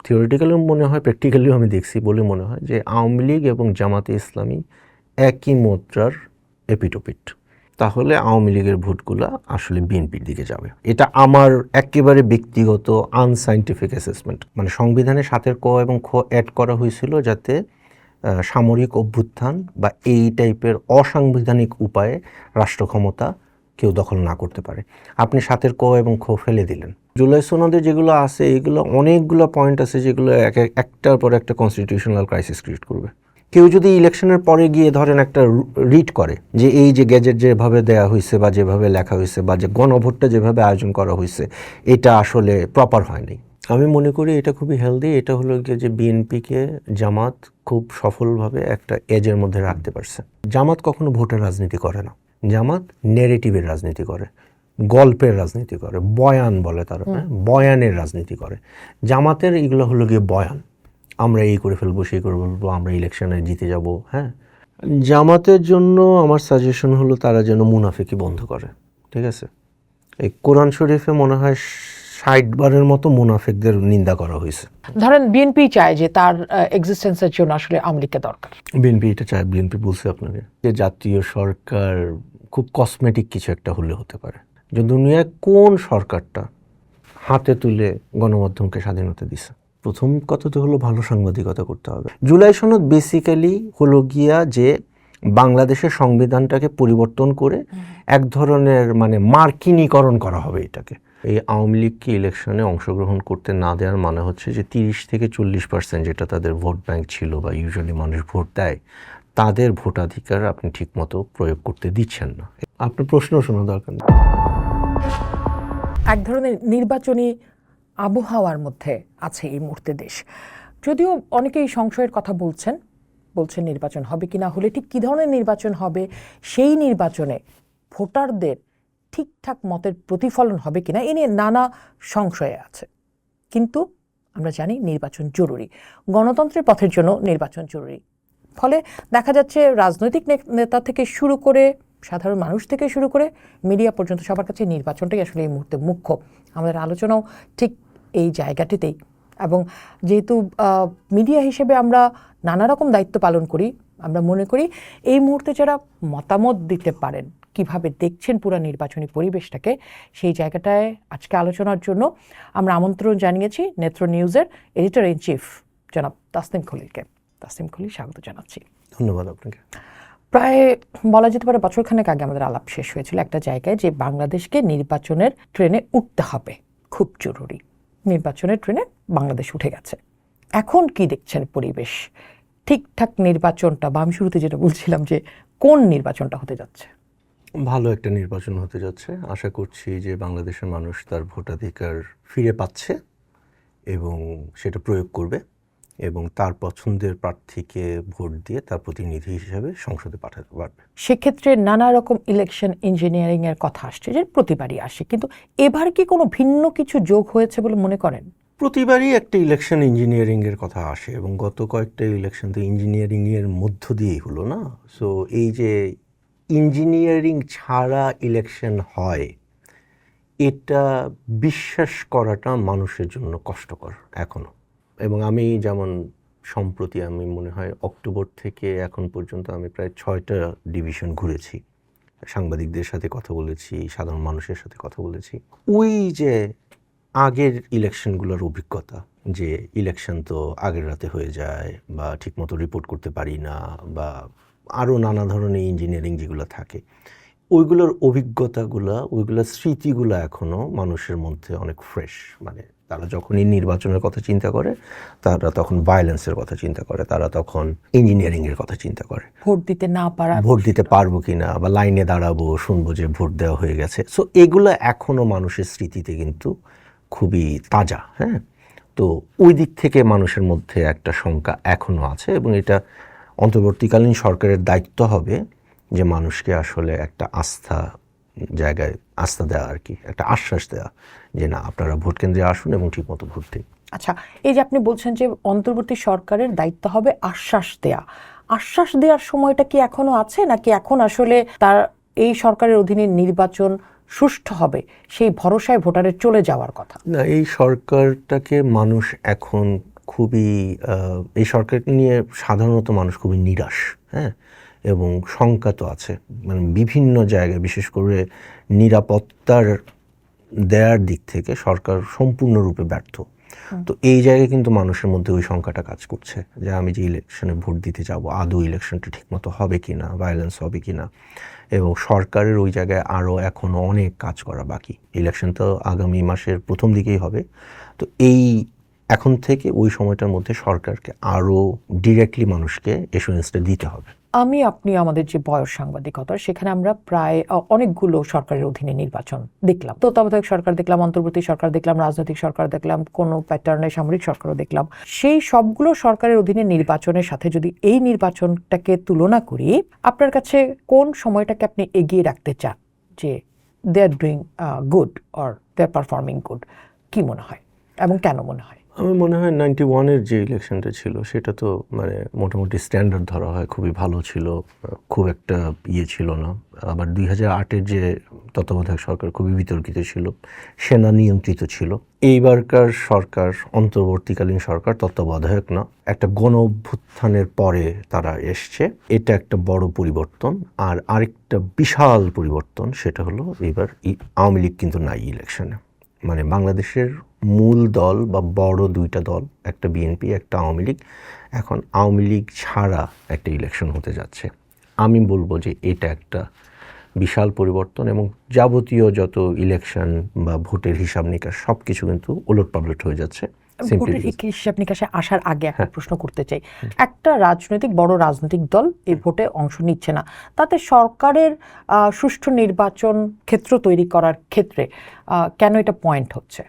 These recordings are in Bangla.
থিওরিটিক্যালিও মনে হয়, প্র্যাকটিক্যালিও আমি দেখছি বলে মনে হয় যে আওয়ামী লীগ এবং জামাতে ইসলামী একই মুদ্রার এপিটোপিট। তাহলে আওয়ামী লীগের ভোটগুলো আসলে বিএনপির দিকে যাবে। এটা আমার একেবারে ব্যক্তিগত আনসাইন্টিফিক অ্যাসেসমেন্ট। মানে সংবিধানে ৭-এর ক এবং খ অ্যাড করা হয়েছিল যাতে সামরিক অভ্যুত্থান বা এই টাইপের অসাংবিধানিক উপায়ে রাষ্ট্র ক্ষমতা কেউ দখল না করতে পারে। আপনি ৭-এর ক এবং খ ফেলে দিলেন। জুলাই সনদে যেগুলো আছে এগুলো অনেকগুলো পয়েন্ট আছে যেগুলো একটার পর একটা কনস্টিটিউশনাল ক্রাইসিস ক্রিয়েট করবে। কেউ যদি ইলেকশনের পরে গিয়ে ধরেন একটা রিট করে যে এই যে গ্যাজেট যেভাবে দেওয়া হয়েছে বা যেভাবে লেখা হয়েছে বা যে গণভোটটা যেভাবে আয়োজন করা হয়েছে এটা আসলে প্রপার হয়নি, আমি মনে করি এটা খুবই হেলদি। এটা হলো গিয়ে যে বিএনপিকে জামাত খুব সফলভাবে একটা এজের মধ্যে রাখতে পারছে। জামাত কখনো ভোটের রাজনীতি করে না, জামাত ন্যারেটিভের রাজনীতি করে, গল্পের রাজনীতি করে, বয়ান বলে তারা, বয়ানের রাজনীতি করে। জামাতের এগুলো হলো গিয়ে বয়ান, আমরা এই করে ফেলবো, সেই করে ফেলবো, আমরা ইলেকশনে জিতে যাব। হ্যাঁ, জামাতের জন্য আমার সাজেশন হলো তারা যেন মুনাফিকি বন্ধ করে। ঠিক আছে, এই কোরআন শরীফে মনে হয় ৬০ বারের মতো মুনাফিকদের নিন্দা করা হয়েছে। ধরেন বিএনপি চায় যে তার এক্সিস্টেন্সের জন্য আসলে আওয়ামী লীগকে দরকার। বিএনপি এটা চায়, বিএনপি বলছে আপনাকে যে জাতীয় সরকার খুব কসমেটিক কিছু একটা হলে হতে পারে। যে দুনিয়ায় কোন সরকারটা হাতে তুলে গণমাধ্যমকে স্বাধীনতা দিছে? প্রথম কথা তো হলো ভালো সাংবাদিকতা করতে হবে। জুলাই সনদ বেসিক্যালি হলো গিয়া যে বাংলাদেশের সংবিধানটাকে পরিবর্তন করে এক ধরনের মানে মার্কিনীকরণ করা হবে এটাকে। এই আওয়ামী লীগকে ইলেকশনে অংশগ্রহণ করতে না দেওয়ার মানে হচ্ছে যে 30-40% যেটা তাদের ভোট ব্যাংক ছিল বা ইউজুয়ালি মানুষ ভোট দেয়, তাদের ভোটাধিকার আপনি ঠিকমতো প্রয়োগ করতে দিচ্ছেন না। আপনার প্রশ্ন শোনা দরকার নেই। এক ধরনের নির্বাচনী আবহাওয়ার মধ্যে আছে এই মুহূর্তে দেশ। যদিও অনেকেই সংশয়ের কথা বলছেন নির্বাচন হবে কি না হলে ঠিক কী ধরনের নির্বাচন হবে, সেই নির্বাচনে ভোটারদের ঠিকঠাক মতের প্রতিফলন হবে কিনা এ নিয়ে নানা সংশয়ে আছে। কিন্তু আমরা জানি নির্বাচন জরুরি, গণতন্ত্রের পথের জন্য নির্বাচন জরুরি। ফলে দেখা যাচ্ছে রাজনৈতিক নেতা থেকে শুরু করে সাধারণ মানুষ থেকে শুরু করে মিডিয়া পর্যন্ত সবার কাছে নির্বাচনটাই আসলে এই মুহূর্তে মুখ্য। আমাদের আলোচনাও ঠিক এই জায়গাটিতেই। এবং যেহেতু মিডিয়া হিসেবে আমরা নানা রকম দায়িত্ব পালন করি, আমরা মনে করি এই মুহূর্তে যারা মতামত দিতে পারেন, কিভাবে দেখছেন পুরো নির্বাচনী পরিবেশটাকে, সেই জায়গাটায় আজকে আলোচনার জন্য আমরা আমন্ত্রণ জানিয়েছি নেত্র নিউজের এডিটর ইন চিফ জনাব তাসনিম খলিলকে। তাসনিম খলিল, স্বাগত জানাচ্ছি। ধন্যবাদ আপনাকে। প্রায় বলা যেতে পারে বছরখানেক আগে আমাদের আলাপ শেষ হয়েছিল একটা জায়গায় যে বাংলাদেশকে নির্বাচনের ট্রেনে উঠতে হবে, খুব জরুরি। নির্বাচনের ট্রেনে বাংলাদেশ উঠে গেছে। এখন কি দেখছেন পরিবেশ? ঠিকঠাক নির্বাচনটা বা আমি শুরুতে যেটা বলছিলাম যে কোন নির্বাচনটা হতে যাচ্ছে? ভালো একটা নির্বাচন হতে যাচ্ছে। আশা করছি যে বাংলাদেশের মানুষ তার ভোটাধিকার ফিরে পাচ্ছে এবং সেটা প্রয়োগ করবে এবং তার পছন্দের প্রার্থীকে ভোট দিয়ে তার প্রতিনিধি হিসেবে সংসদে পাঠাতে পারবে। সেক্ষেত্রে নানা রকম ইলেকশন ইঞ্জিনিয়ারিং এর কথা আসছে, যে প্রতিবারই আসে, কিন্তু এবার কি কোনো ভিন্ন কিছু যোগ হয়েছে বলে মনে করেন? প্রতিবারই একটা ইলেকশন ইঞ্জিনিয়ারিং এর কথা আসে এবং গত কয়েকটা ইলেকশন তো ইঞ্জিনিয়ারিং এর মধ্য দিয়েই হলো না। সো এই যে ইঞ্জিনিয়ারিং ছাড়া ইলেকশন হয়, এটা বিশ্বাস করাটা মানুষের জন্য কষ্টকর এখনো। এবং আমি যেমন সম্প্রতি আমি মনে হয় অক্টোবর থেকে এখন পর্যন্ত আমি প্রায় 6টা ডিভিশন ঘুরেছি, সাংবাদিকদের সাথে কথা বলেছি, সাধারণ মানুষের সাথে কথা বলেছি। ওই যে আগের ইলেকশনগুলোর অভিজ্ঞতা, যে ইলেকশন তো আগের রাতে হয়ে যায় বা ঠিকমতো রিপোর্ট করতে পারি না বা আরও নানা ধরনের ইঞ্জিনিয়ারিং যেগুলো থাকে, ওইগুলোর অভিজ্ঞতাগুলো, ওইগুলোর স্মৃতিগুলো এখনও মানুষের মধ্যে অনেক ফ্রেশ। মানে তারা যখনই নির্বাচনের কথা চিন্তা করে, তারা তখন ভায়োলেন্সের কথা চিন্তা করে, তারা তখন ইঞ্জিনিয়ারিংয়ের কথা চিন্তা করে, ভোট দিতে না পারা, ভোট দিতে পারবো কি না, বা লাইনে দাঁড়াবো, শুনবো যে ভোট দেওয়া হয়ে গেছে। সো এগুলো এখনও মানুষের স্মৃতিতে কিন্তু খুবই তাজা। হ্যাঁ, তো ওই দিক থেকে মানুষের মধ্যে একটা শঙ্কা এখনও আছে এবং এটা অন্তর্বর্তীকালীন সরকারের দায়িত্ব হবে যে মানুষকে আসলে একটা জায়গায় আস্থা দেওয়া, আর কি একটা আশ্বাস দেওয়া যে না, আপনারা ভোট কেন্দ্রে আসুন এবং ঠিকমতো ভোট দিন। আচ্ছা, এই যে আপনি বলছেন যে অন্তর্বর্তী সরকারের দায়িত্ব হবে আশ্বাস দেয়া, আশ্বাস দেওয়ার সময়টা কি এখনো আছে, নাকি এখন আসলে তার এই সরকারের অধীনে নির্বাচন সুষ্ঠু হবে সেই ভরসায় ভোটারের চলে যাওয়ার কথা? না, এই সরকারটাকে মানুষ এখন খুবই এই সরকারকে নিয়ে সাধারণত মানুষ খুবই নিরাশ, হ্যাঁ, এবং শঙ্কা তো আছে, মানে বিভিন্ন জায়গায় বিশেষ করে নিরাপত্তার দেয়ার দিক থেকে সরকার সম্পূর্ণরূপে ব্যর্থ। তো এই জায়গায় কিন্তু মানুষের মধ্যে ওই শঙ্কাটা কাজ করছে যে আমি যে ইলেকশনে ভোট দিতে যাব আদৌ ইলেকশনটা ঠিকমতো হবে কি না, ভায়োলেন্স হবে কি না, এবং সরকারের ওই জায়গায় আরও এখনও অনেক কাজ করা বাকি। ইলেকশন তো আগামী মাসের প্রথম দিকেই হবে। তো এই এখন থেকে ওই সময়টার মধ্যে সরকারকে আরও ডিরেক্টলি মানুষকে এসুরেন্সটা দিতে হবে। আমি আপনি আমাদের যে বয়স সাংবাদিকতা, সেখানে আমরা প্রায় অনেকগুলো সরকারের অধীনে নির্বাচন দেখলাম, তত্ত্বাবধায়ক সরকার দেখলাম, অন্তর্বর্তী সরকার দেখলাম, রাজনৈতিক সরকার দেখলাম, কোনো প্যাটার্নে সামরিক সরকারও দেখলাম। সেই সবগুলো সরকারের অধীনে নির্বাচনের সাথে যদি এই নির্বাচনটাকে তুলনা করি, আপনার কাছে কোন সময়টাকে আপনি এগিয়ে রাখতে চান যে they are doing good or they are performing good? কি মনে হয় এবং কেন মনে হয়? আমার মনে হয় 91-এর যে ইলেকশনটা ছিল সেটা তো মানে মোটামুটি স্ট্যান্ডার্ড ধরা হয়, খুবই ভালো ছিল, খুব একটা ছিল না। আবার 2008-এর যে তত্ত্বাবধায়ক সরকার খুবই বিতর্কিত ছিল, সেনা নিয়ন্ত্রিত ছিল। এইবারকার সরকার অন্তর্বর্তীকালীন সরকার, তত্ত্বাবধায়ক না, একটা গণ অভ্যুত্থানের পরে তারা এসছে, এটা একটা বড় পরিবর্তন। আর আরেকটা বিশাল পরিবর্তন সেটা হলো এবার আওয়ামী লীগ কিন্তু নাই ইলেকশনে। মানে বাংলাদেশের মূল দল বা বড় দুইটা দল, একটা বিএনপি একটা আওয়ামী লীগ, এখন আওয়ামী লীগ ছাড়া একটা ইলেকশন হতে যাচ্ছে। আমি বলবো যে এটা একটা বিশাল পরিবর্তন, এবং যাবতীয় যত ইলেকশন বা ভোটের হিসাব নিকাশ সব কিছু কিন্তু ওলটপালট হয়ে যাচ্ছে। ভোটের হিসাব নিকাশে আসার আগে একটা প্রশ্ন করতে চাই, একটা বড় রাজনৈতিক দল এই ভোটে অংশ নিচ্ছে না, তাতে সরকারের সুষ্ঠু নির্বাচন ক্ষেত্র তৈরি করার ক্ষেত্রে কেন এটা পয়েন্ট হচ্ছে?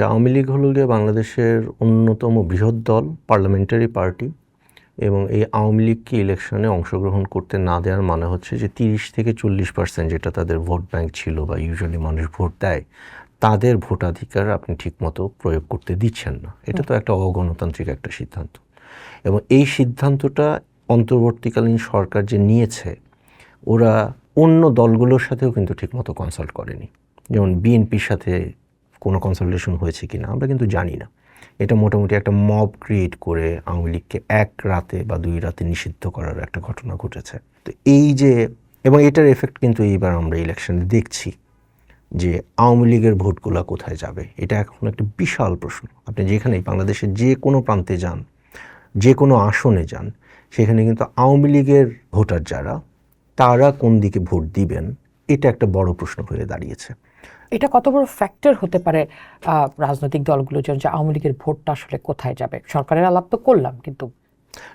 আওয়ামী লীগ হলো গিয়ে বাংলাদেশের অন্যতম বৃহৎ দল, পার্লামেন্টারি পার্টি, এবং এই আওয়ামী লীগকে ইলেকশনে অংশগ্রহণ করতে না দেওয়ার মানে হচ্ছে যে 30 থেকে 40% যেটা তাদের ভোট ব্যাংক ছিল বা ইউজুয়ালি মানুষ ভোট দেয়, তাদের ভোটাধিকার আপনি ঠিকমতো প্রয়োগ করতে দিচ্ছেন না। এটা তো একটা অগণতান্ত্রিক একটা সিদ্ধান্ত, এবং এই সিদ্ধান্তটা অন্তর্বর্তীকালীন সরকার যে নিয়েছে, ওরা অন্য দলগুলোর সাথেও কিন্তু ঠিকমতো কনসাল্ট করেনি। যেমন বিএনপির সাথে কোনো কনসালটেশন হয়েছে কিনা আমরা কিন্তু জানি না। এটা মোটামুটি একটা মব ক্রিয়েট করে আওয়ামী লীগকে এক রাতে বা 2 রাতে নিষিদ্ধ করার একটা ঘটনা ঘটেছে। তো এই যে, এবং এটার এফেক্ট কিন্তু এইবার আমরা ইলেকশনে দেখছি যে আওয়ামী লীগের ভোটগুলো কোথায় যাবে, এটা এখন একটা বিশাল প্রশ্ন। আপনি যেখানেই বাংলাদেশের যে কোনো প্রান্তে যান, যে কোনো আসনে যান, সেখানে কিন্তু আওয়ামী লীগের ভোটার যারা, তারা কোন দিকে ভোট দিবেন, এটা একটা বড় প্রশ্ন হয়ে দাঁড়িয়েছে। এটা কত বড় ফ্যাক্টর হতে পারে রাজনৈতিক দলগুলোর জন্য, যে আওয়ামী লীগের ভোটটা আসলে কোথায় যাবে? সরকারের আলাপ তো করলাম, কিন্তু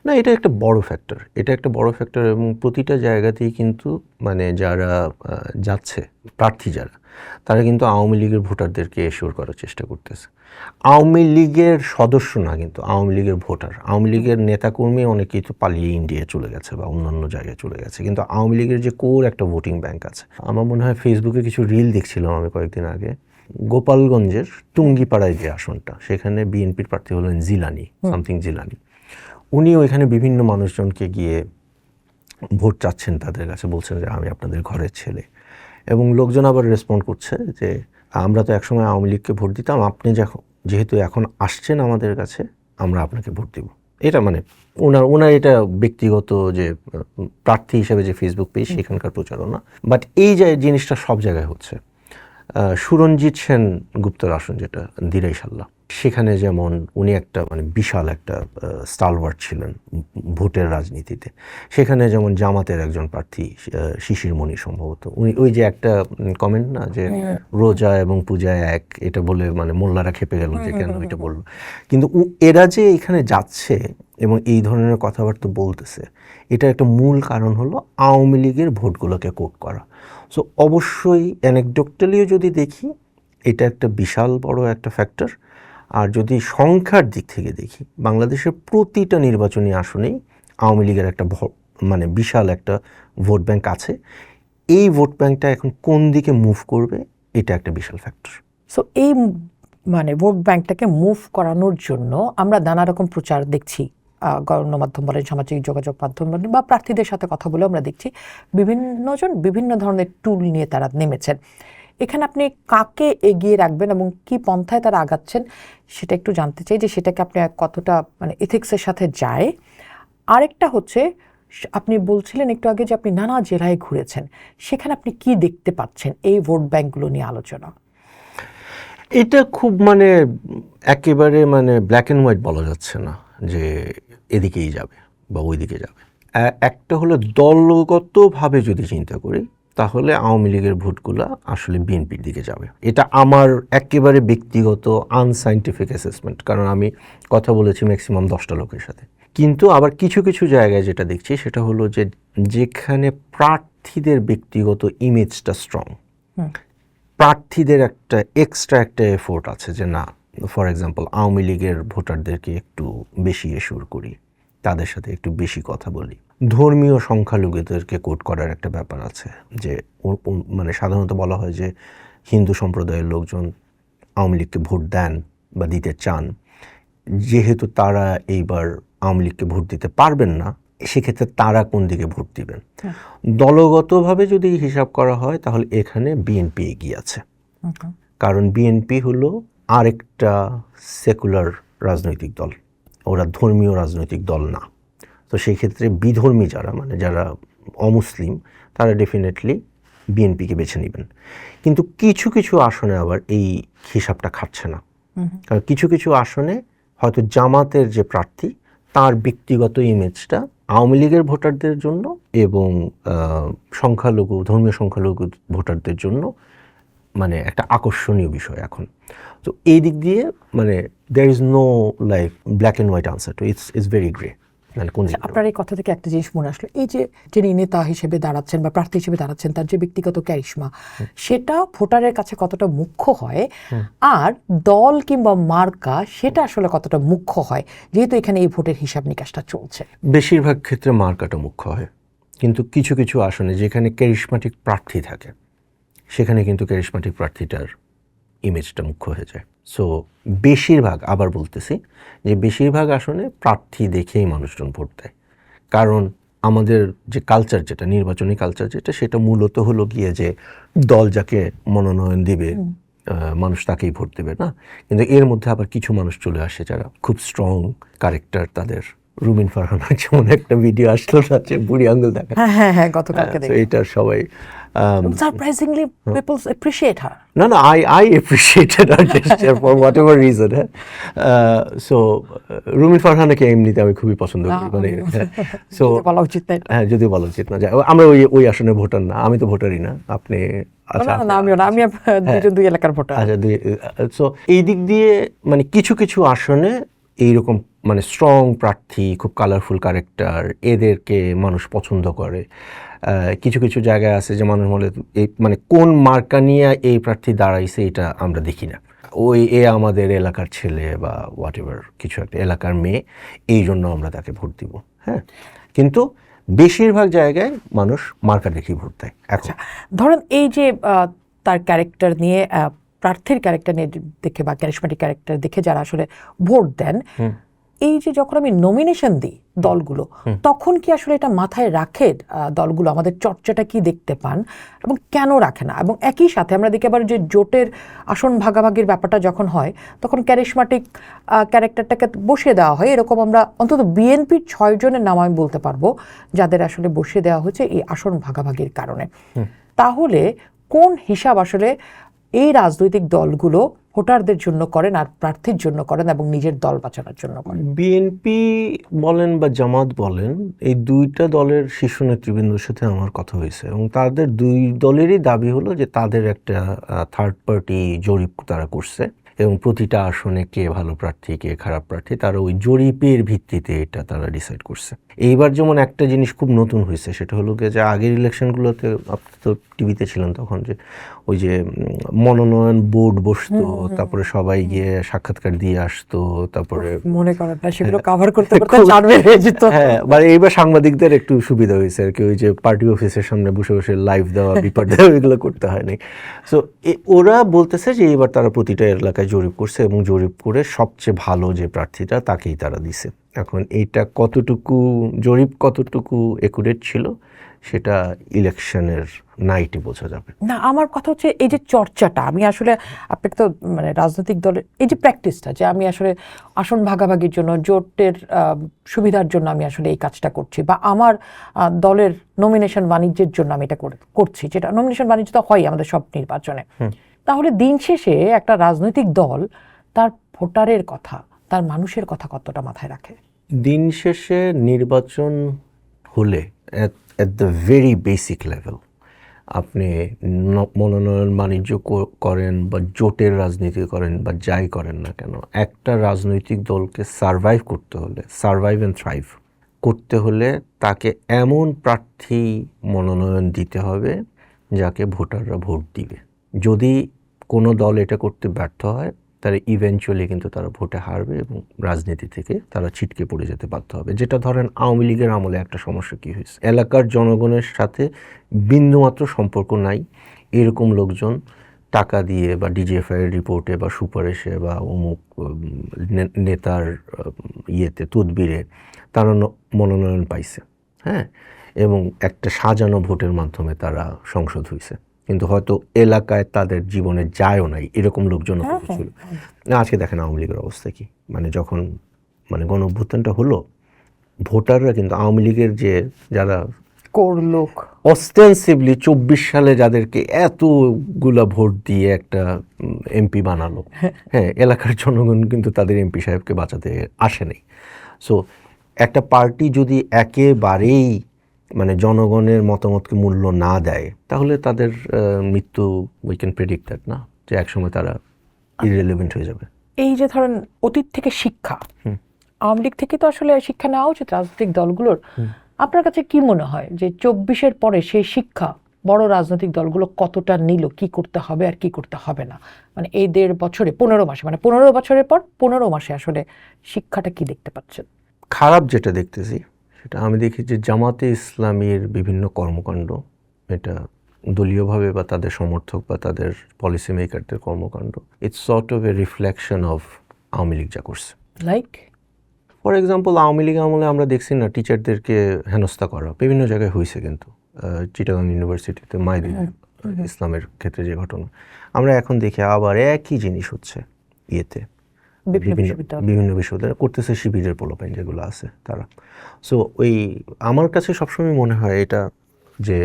না, এটা একটা বড় ফ্যাক্টর, এবং প্রতিটা জায়গাতেই কিন্তু মানে যারা যাচ্ছে প্রার্থী যারা, তারা কিন্তু আওয়ামী লীগের ভোটারদেরকে এশিওর করার চেষ্টা করতেছে। আওয়ামী লীগের সদস্য না, কিন্তু আওয়ামী লীগের ভোটার, আওয়ামী লীগের নেতাকর্মী অনেকেই তো পালিয়ে ইন্ডিয়ায় চলে গেছে বা অন্যান্য জায়গায় চলে গেছে, কিন্তু আওয়ামী লীগের যে কোর একটা ভোটিং ব্যাংক আছে। আমার মনে হয় ফেসবুকে কিছু রিল দেখছিলাম আমি কয়েকদিন আগে, গোপালগঞ্জের টুঙ্গিপাড়ায় যে আসনটা, সেখানে বিএনপির প্রার্থী হলেন জিলানি, সামথিং জিলানি। উনি ওইখানে বিভিন্ন মানুষজনকে গিয়ে ভোট চাচ্ছেন, তাদের কাছে বলছেন যে আমি আপনাদের ঘরের ছেলে, এবং লোকজন আবার রেসপন্ড করছে যে আমরা তো একসময় আওয়ামী লীগকে ভোট দিতাম, আপনি যেহেতু এখন আসছেন আমাদের কাছে, আমরা আপনাকে ভোট দেব। এটা মানে ওনার এটা ব্যক্তিগত যে প্রার্থী হিসেবে যে ফেসবুক পেজ, সেখানকার প্রচারণা। বাট এই যে জিনিসটা সব জায়গায় হচ্ছে। সুরঞ্জিত সেন গুপ্তর আসন যেটা দিরাইশাল্লাহ, সেখানে যেমন উনি একটা মানে বিশাল একটা স্টালওয়ার্ড ছিলেন ভোটের রাজনীতিতে। সেখানে যেমন জামাতের একজন প্রার্থী শিশির মণি সম্ভবত, উনি ওই যে একটা কমেন্ট না যে রোজা এবং পূজায় এক, এটা বলে মানে মোল্লারা খেপে গেল যে কেন এটা বললো। কিন্তু এরা যে এখানে যাচ্ছে এবং এই ধরনের কথাবার্তা বলতেছে, এটা একটা মূল কারণ হলো আওয়ামী লীগের ভোটগুলোকে কোট করা। সো অবশ্যই অ্যানেকডোটালিও যদি দেখি, এটা একটা বিশাল বড় একটা ফ্যাক্টর। আর যদি সংখ্যার দিক থেকে দেখি, বাংলাদেশের প্রতিটা নির্বাচনী আসনেই আওয়ামী লীগের একটা মানে বিশাল একটা ভোট ব্যাংক আছে। এই ভোট ব্যাংকটা এখন কোন দিকে মুভ করবে, এটা একটা বিশাল ফ্যাক্টর। সো এই মানে ভোট ব্যাংকটাকে মুভ করানোর জন্য আমরা নানা রকম প্রচার দেখছি, গণমাধ্যম বলেন, সামাজিক যোগাযোগ মাধ্যম বলেন, বা প্রার্থীদের সাথে কথা বলে আমরা দেখছি বিভিন্নজন বিভিন্ন ধরনের টুল নিয়ে তারা নেমেছেন। এখানে আপনি কাকে এগিয়ে রাখবেন এবং কি পন্থায় তারা আগাচ্ছেন সেটা একটু জানতে চাই, যে সেটাকে আপনি কতটা মানে এথিক্সের সাথে যায়। আরেকটা হচ্ছে, আপনি বলছিলেন একটু আগে যে আপনি নানা জেলায় ঘুরেছেন, সেখানে আপনি কি দেখতে পাচ্ছেন এই ভোট ব্যাংকগুলো নিয়ে আলোচনা? এটা খুব মানে একেবারে মানে ব্ল্যাক অ্যান্ড হোয়াইট বলা যাচ্ছে না যে এদিকেই যাবে বা ওইদিকে যাবে। একটা হলো দলগতভাবে যদি চিন্তা করি তাহলে আওয়ামী লীগের ভোটগুলো আসলে বিএনপির দিকে যাবে। এটা আমার একেবারে ব্যক্তিগত আনসাইন্টিফিক অ্যাসেসমেন্ট, কারণ আমি কথা বলেছি ম্যাক্সিমাম 10টা লোকের সাথে। কিন্তু আবার কিছু কিছু জায়গায় যেটা দেখছি সেটা হলো যে যেখানে প্রার্থীদের ব্যক্তিগত ইমেজটা স্ট্রং, প্রার্থীদের একটা এক্সট্রা একটা এফোর্ট আছে যে না, ফর এক্সাম্পল আওয়ামী লীগের ভোটারদেরকে একটু বেশি এশিওর করি, তাদের সাথে একটু বেশি কথা বলি। ধর্মীয় সংখ্যালঘুদেরকে কোট করার একটা ব্যাপার আছে, যে মানে সাধারণত বলা হয় যে হিন্দু সম্প্রদায়ের লোকজন আওয়ামী লীগকে ভোট দেন বা দিতে চান, যেহেতু তারা এইবার আওয়ামী লীগকে ভোট দিতে পারবেন না, সেক্ষেত্রে তারা কোন দিকে ভোট দিবেন। দলগতভাবে যদি হিসাব করা হয় তাহলে এখানে বিএনপি এগিয়ে আছে, কারণ বিএনপি হলো আরেকটা সেকুলার রাজনৈতিক দল, ওরা ধর্মীয় রাজনৈতিক দল না। তো সেই ক্ষেত্রে বিধর্মী যারা মানে যারা অমুসলিম তারা ডেফিনেটলি বিএনপিকে বেছে নেবেন। কিন্তু কিছু কিছু আসনে আবার এই হিসাবটা খাচ্ছে না, কারণ কিছু কিছু আসনে হয়তো জামাতের যে প্রার্থী তার ব্যক্তিগত ইমেজটা আওয়ামী লীগের ভোটারদের জন্য এবং সংখ্যালঘু ধর্মীয় সংখ্যালঘু ভোটারদের জন্য মানে একটা আকর্ষণীয় বিষয় এখন। তো এই দিক দিয়ে মানে there is no like black and white answer to it's very grey. মানে কোন আপনার এই কথা থেকে একটা জিনিস মনে আসলো, এই যে যিনি নেতা হিসেবে দাঁড়াচ্ছেন বা প্রার্থী হিসেবে দাঁড়াচ্ছেন, তার যে ব্যক্তিগত ক্যারিশমা সেটা ভোটারের কাছে কতটা মুখ্য হয়, আর দল কিংবা মার্কা সেটা আসলে কতটা মুখ্য হয়, যেহেতু এখানে এই ভোটের হিসাব নিকাশটা চলছে। বেশিরভাগ ক্ষেত্রে মার্কাটা মুখ্য হয়, কিন্তু কিছু কিছু আসনে যেখানে ক্যারিশমাটিক প্রার্থী থাকে সেখানে কিন্তু ক্যারিশমাটিক প্রার্থীটার ইমেজটা মুখ্য হয়ে যায়। সো বেশিরভাগ, আবার বলতেছি যে বেশিরভাগ আসনে প্রার্থী দেখেই মানুষজন ভোট দেয়, কারণ আমাদের যে কালচার, যেটা নির্বাচনী কালচার যেটা, সেটা মূলত হলো গিয়ে যে দল যাকে মনোনয়ন দিবে মানুষ তাকেই ভোট দেবে না। কিন্তু এর মধ্যে আবার কিছু মানুষ চলে আসে যারা খুব স্ট্রং ক্যারেক্টার, তাদের রুমিন ফারহানার যেমন একটা ভিডিও আসলো না যে বুড়ি আঙ্গুল দেখা, হ্যাঁ গতকালকে দেখলাম। এটা সবাই surprisingly people appreciate her. No, I appreciated her gesture for whatever reason. So, Rumi ফারহানাকে এমনিতে আমি খুবই পছন্দ করি, মানে সো বলা উচিত না, হ্যাঁ যদিও বলা উচিত না, আমরা ওই আসনে ভোটার না, আমি তো ভোটারই না, আপনি আচ্ছা আমিও না, আমি দুই এলাকার ভোটার। আচ্ছা সো এই দিক দিয়ে মানে কিছু কিছু আসনে এইরকম মানে স্ট্রং প্রার্থী, খুব কালারফুল ক্যারেক্টার, এদেরকে মানুষ পছন্দ করে। কিছু কিছু জায়গায় আছে যে মানুষ বলে এই মানে কোন মার্কা নিয়ে এই প্রার্থী দাঁড়াইছে এটা আমরা দেখি না, ওই আমাদের এলাকার ছেলে বা হোয়াট এভার কিছু একটা এলাকার মেয়ে, এই জন্য আমরা তাকে ভোট দিব। হ্যাঁ, কিন্তু বেশিরভাগ জায়গায় মানুষ মার্কা দেখেই ভোট দেয়। আচ্ছা, ধরেন এই যে তার ক্যারেক্টার নিয়ে, প্রার্থীর ক্যারেক্টার নিয়ে দেখে বা ক্যারিশমাটিক ক্যারেক্টার দেখে যারা আসলে ভোট দেন, এই যে যখন আমি নমিনেশন দিই দলগুলো, তখন কি আসলে এটা মাথায় রাখে দলগুলো আমাদের চর্চাটা কি দেখতে পান এবং কেন রাখে না? এবং একই সাথে আমরা দেখি আবার যে জোটের আসন ভাগাভাগির ব্যাপারটা যখন হয় তখন ক্যারিশমাটিক ক্যারেক্টারটাকে বসিয়ে দেওয়া হয়। এরকম আমরা অন্তত বিএনপির 6 জনের নাম আমি বলতে পারবো যাদের আসলে বসিয়ে দেওয়া হয়েছে এই আসন ভাগাভাগির কারণে। তাহলে কোন হিসাব আসলে এই রাজনৈতিক দলগুলো ভোটারদের জন্য করেন আর প্রার্থীর জন্য করেন এবং নিজের দল বাঁচানোর জন্য করেন? বিএনপি বলেন বা জামাত বলেন, এই দুইটা দলের শীর্ষ নেতৃবৃন্দের সাথে আমার কথা হয়েছে এবং তাদের দুই দলেরই দাবি হলো যে তাদের একটা থার্ড পার্টি জরিপ তারা করছে এবং প্রতিটা আসনে কে ভালো প্রার্থী কে খারাপ প্রার্থী তারা ওই জরিপের ভিত্তিতে এটা তারা ডিসাইড করছে। এইবার যেমন একটা জিনিস খুব নতুন হয়েছে, সেটা হলো যে আগের ইলেকশনগুলোতে আপনি তো টিভিতে ছিলেন তখন, যে ওই যে মনোনয়ন বোর্ড বসতো, তারপরে সবাই গিয়ে সাক্ষাৎকার দিয়ে আসতো, তারপরে মনে করেন না সেগুলো কভার করতে করতে জানবে হয়ে যেত। হ্যাঁ, মানে এইবার সাংবাদিকদের একটু সুবিধা হয়েছে আর কি, ওই যে পার্টি অফিসের সামনে বসে বসে লাইভ দেওয়া বিপার দেওয়া এগুলো করতে হয়নি। সো ওরা বলতেছে যে এবার তারা প্রতিটা এলাকায় জরিপ করছে এবং জরিপ করে সবচেয়ে ভালো যে প্রার্থীটা তাকেই তারা দিছে। এখন এইটা কতটুকু জরিপ কতটুকু একুরেট ছিল সেটা ইলেকশনের নাইটে বোঝা যাবে। না, আমার কথা হচ্ছে এই যে চর্চাটা, আমি আসলে আপনাকে তো মানে রাজনৈতিক দলের এই যে প্র্যাকটিসটা, যে আমি আসলে আসন ভাগাভাগির জন্য, জোটের সুবিধার জন্য আমি আসলে এই কাজটা করছি, বা আমার দলের নমিনেশন বাণিজ্যের জন্য আমি এটা করছি, যেটা নমিনেশন বাণিজ্য তো হয় আমাদের সব নির্বাচনে। তাহলে দিন শেষে একটা রাজনৈতিক দল তার ভোটারের কথা, তার মানুষের কথা কতটা মাথায় রাখে? দিন শেষে নির্বাচন হলে at the very basic level আপনি মনোনয়ন বাণিজ্য করেন বা জোটের রাজনীতি করেন বা যাই করেন না কেন, একটা রাজনৈতিক দলকে সারভাইভ করতে হলে, সারভাইভ অ্যান্ড থ্রাইভ করতে হলে তাকে এমন প্রার্থী মনোনয়ন দিতে হবে যাকে ভোটাররা ভোট দিবে। যদি কোনো দল এটা করতে ব্যর্থ হয় তাহলে ইভেনচুয়ালি কিন্তু তারা ভোটে হারবে এবং রাজনীতি থেকে তারা ছিটকে পড়ে যেতে বাধ্য হবে। যেটা ধরেন আওয়ামী লীগের আমলে একটা সমস্যা কী হয়েছে, এলাকার জনগণের সাথে বিন্দুমাত্র সম্পর্ক নাই এরকম লোকজন টাকা দিয়ে বা ডিজিএফআইয়ের রিপোর্টে বা সুপারিশে বা অমুক নেতার ইয়েতে তদবিরে তারা মনোনয়ন পাইছে, হ্যাঁ, এবং একটা সাজানো ভোটের মাধ্যমে তারা সংসদ হয়েছে, কিন্তু হয়তো এলাকায় তাদের জীবনে যায়ও নাই এরকম লোকজন ছিল। আজকে দেখেন আওয়ামী লীগের অবস্থা কি, মানে যখন মানে গণ অভ্যুত্থানটা হলো, ভোটাররা কিন্তু আওয়ামী লীগের যে যারা লোক অস্টেন্সিভলি 24 সালে যাদেরকে এতগুলা ভোট দিয়ে একটা এমপি বানালো, হ্যাঁ, এলাকার জনগণ কিন্তু তাদের এমপি সাহেবকে বাঁচাতে আসেনি। সো একটা পার্টি যদি একেবারেই মানে জনগণের মতামতকে মূল্য না দেয় তাহলে তাদের মৃত্যু উই ক্যান প্রেডিক্ট দ্যাট, না, যে একসময় তারা ইররিলেভেন্ট হয়ে যাবে। এই যে ধরেন অতীত থেকে শিক্ষা, আওয়ামী লীগ থেকে তো আসলে শিক্ষা নেওয়া উচিত রাজনৈতিক দলগুলোর। আপনার কাছে কি মনে হয় যে 24-এর পরে সেই শিক্ষা বড় রাজনৈতিক দলগুলো কতটা নিল, কি করতে হবে আর কি করতে হবে না? মানে এই 1.5 বছরে, 15 মাসে, মানে 15 বছরের পর 15 মাসে আসলে শিক্ষাটা কি দেখতে পাচ্ছেন? খারাপ যেটা দেখতেছি সেটা আমি দেখি যে জামাতে ইসলামীর বিভিন্ন কর্মকাণ্ড, এটা দলীয়ভাবে বা তাদের সমর্থক বা তাদের পলিসি মেকারদের কর্মকাণ্ড, it's sort of A reflection of Awami League যা করছে। Like for example Awami League আমলে আমরা দেখছি না টিচারদেরকে হেনস্থা করা বিভিন্ন জায়গায় হয়েছে, কিন্তু চিটাগাং ইউনিভার্সিটিতে মাইদুল ইসলামের ক্ষেত্রে যে ঘটনা, আমরা এখন দেখি আবার একই জিনিস হচ্ছে ইয়েতে বিভিন্ন বিশ্ববিদ্যালয় করতেছে, শিবিরের পোলাপাইন যেগুলো আছে তারা। সো ওই আমার কাছে সবসময় মনে হয় এটা, যে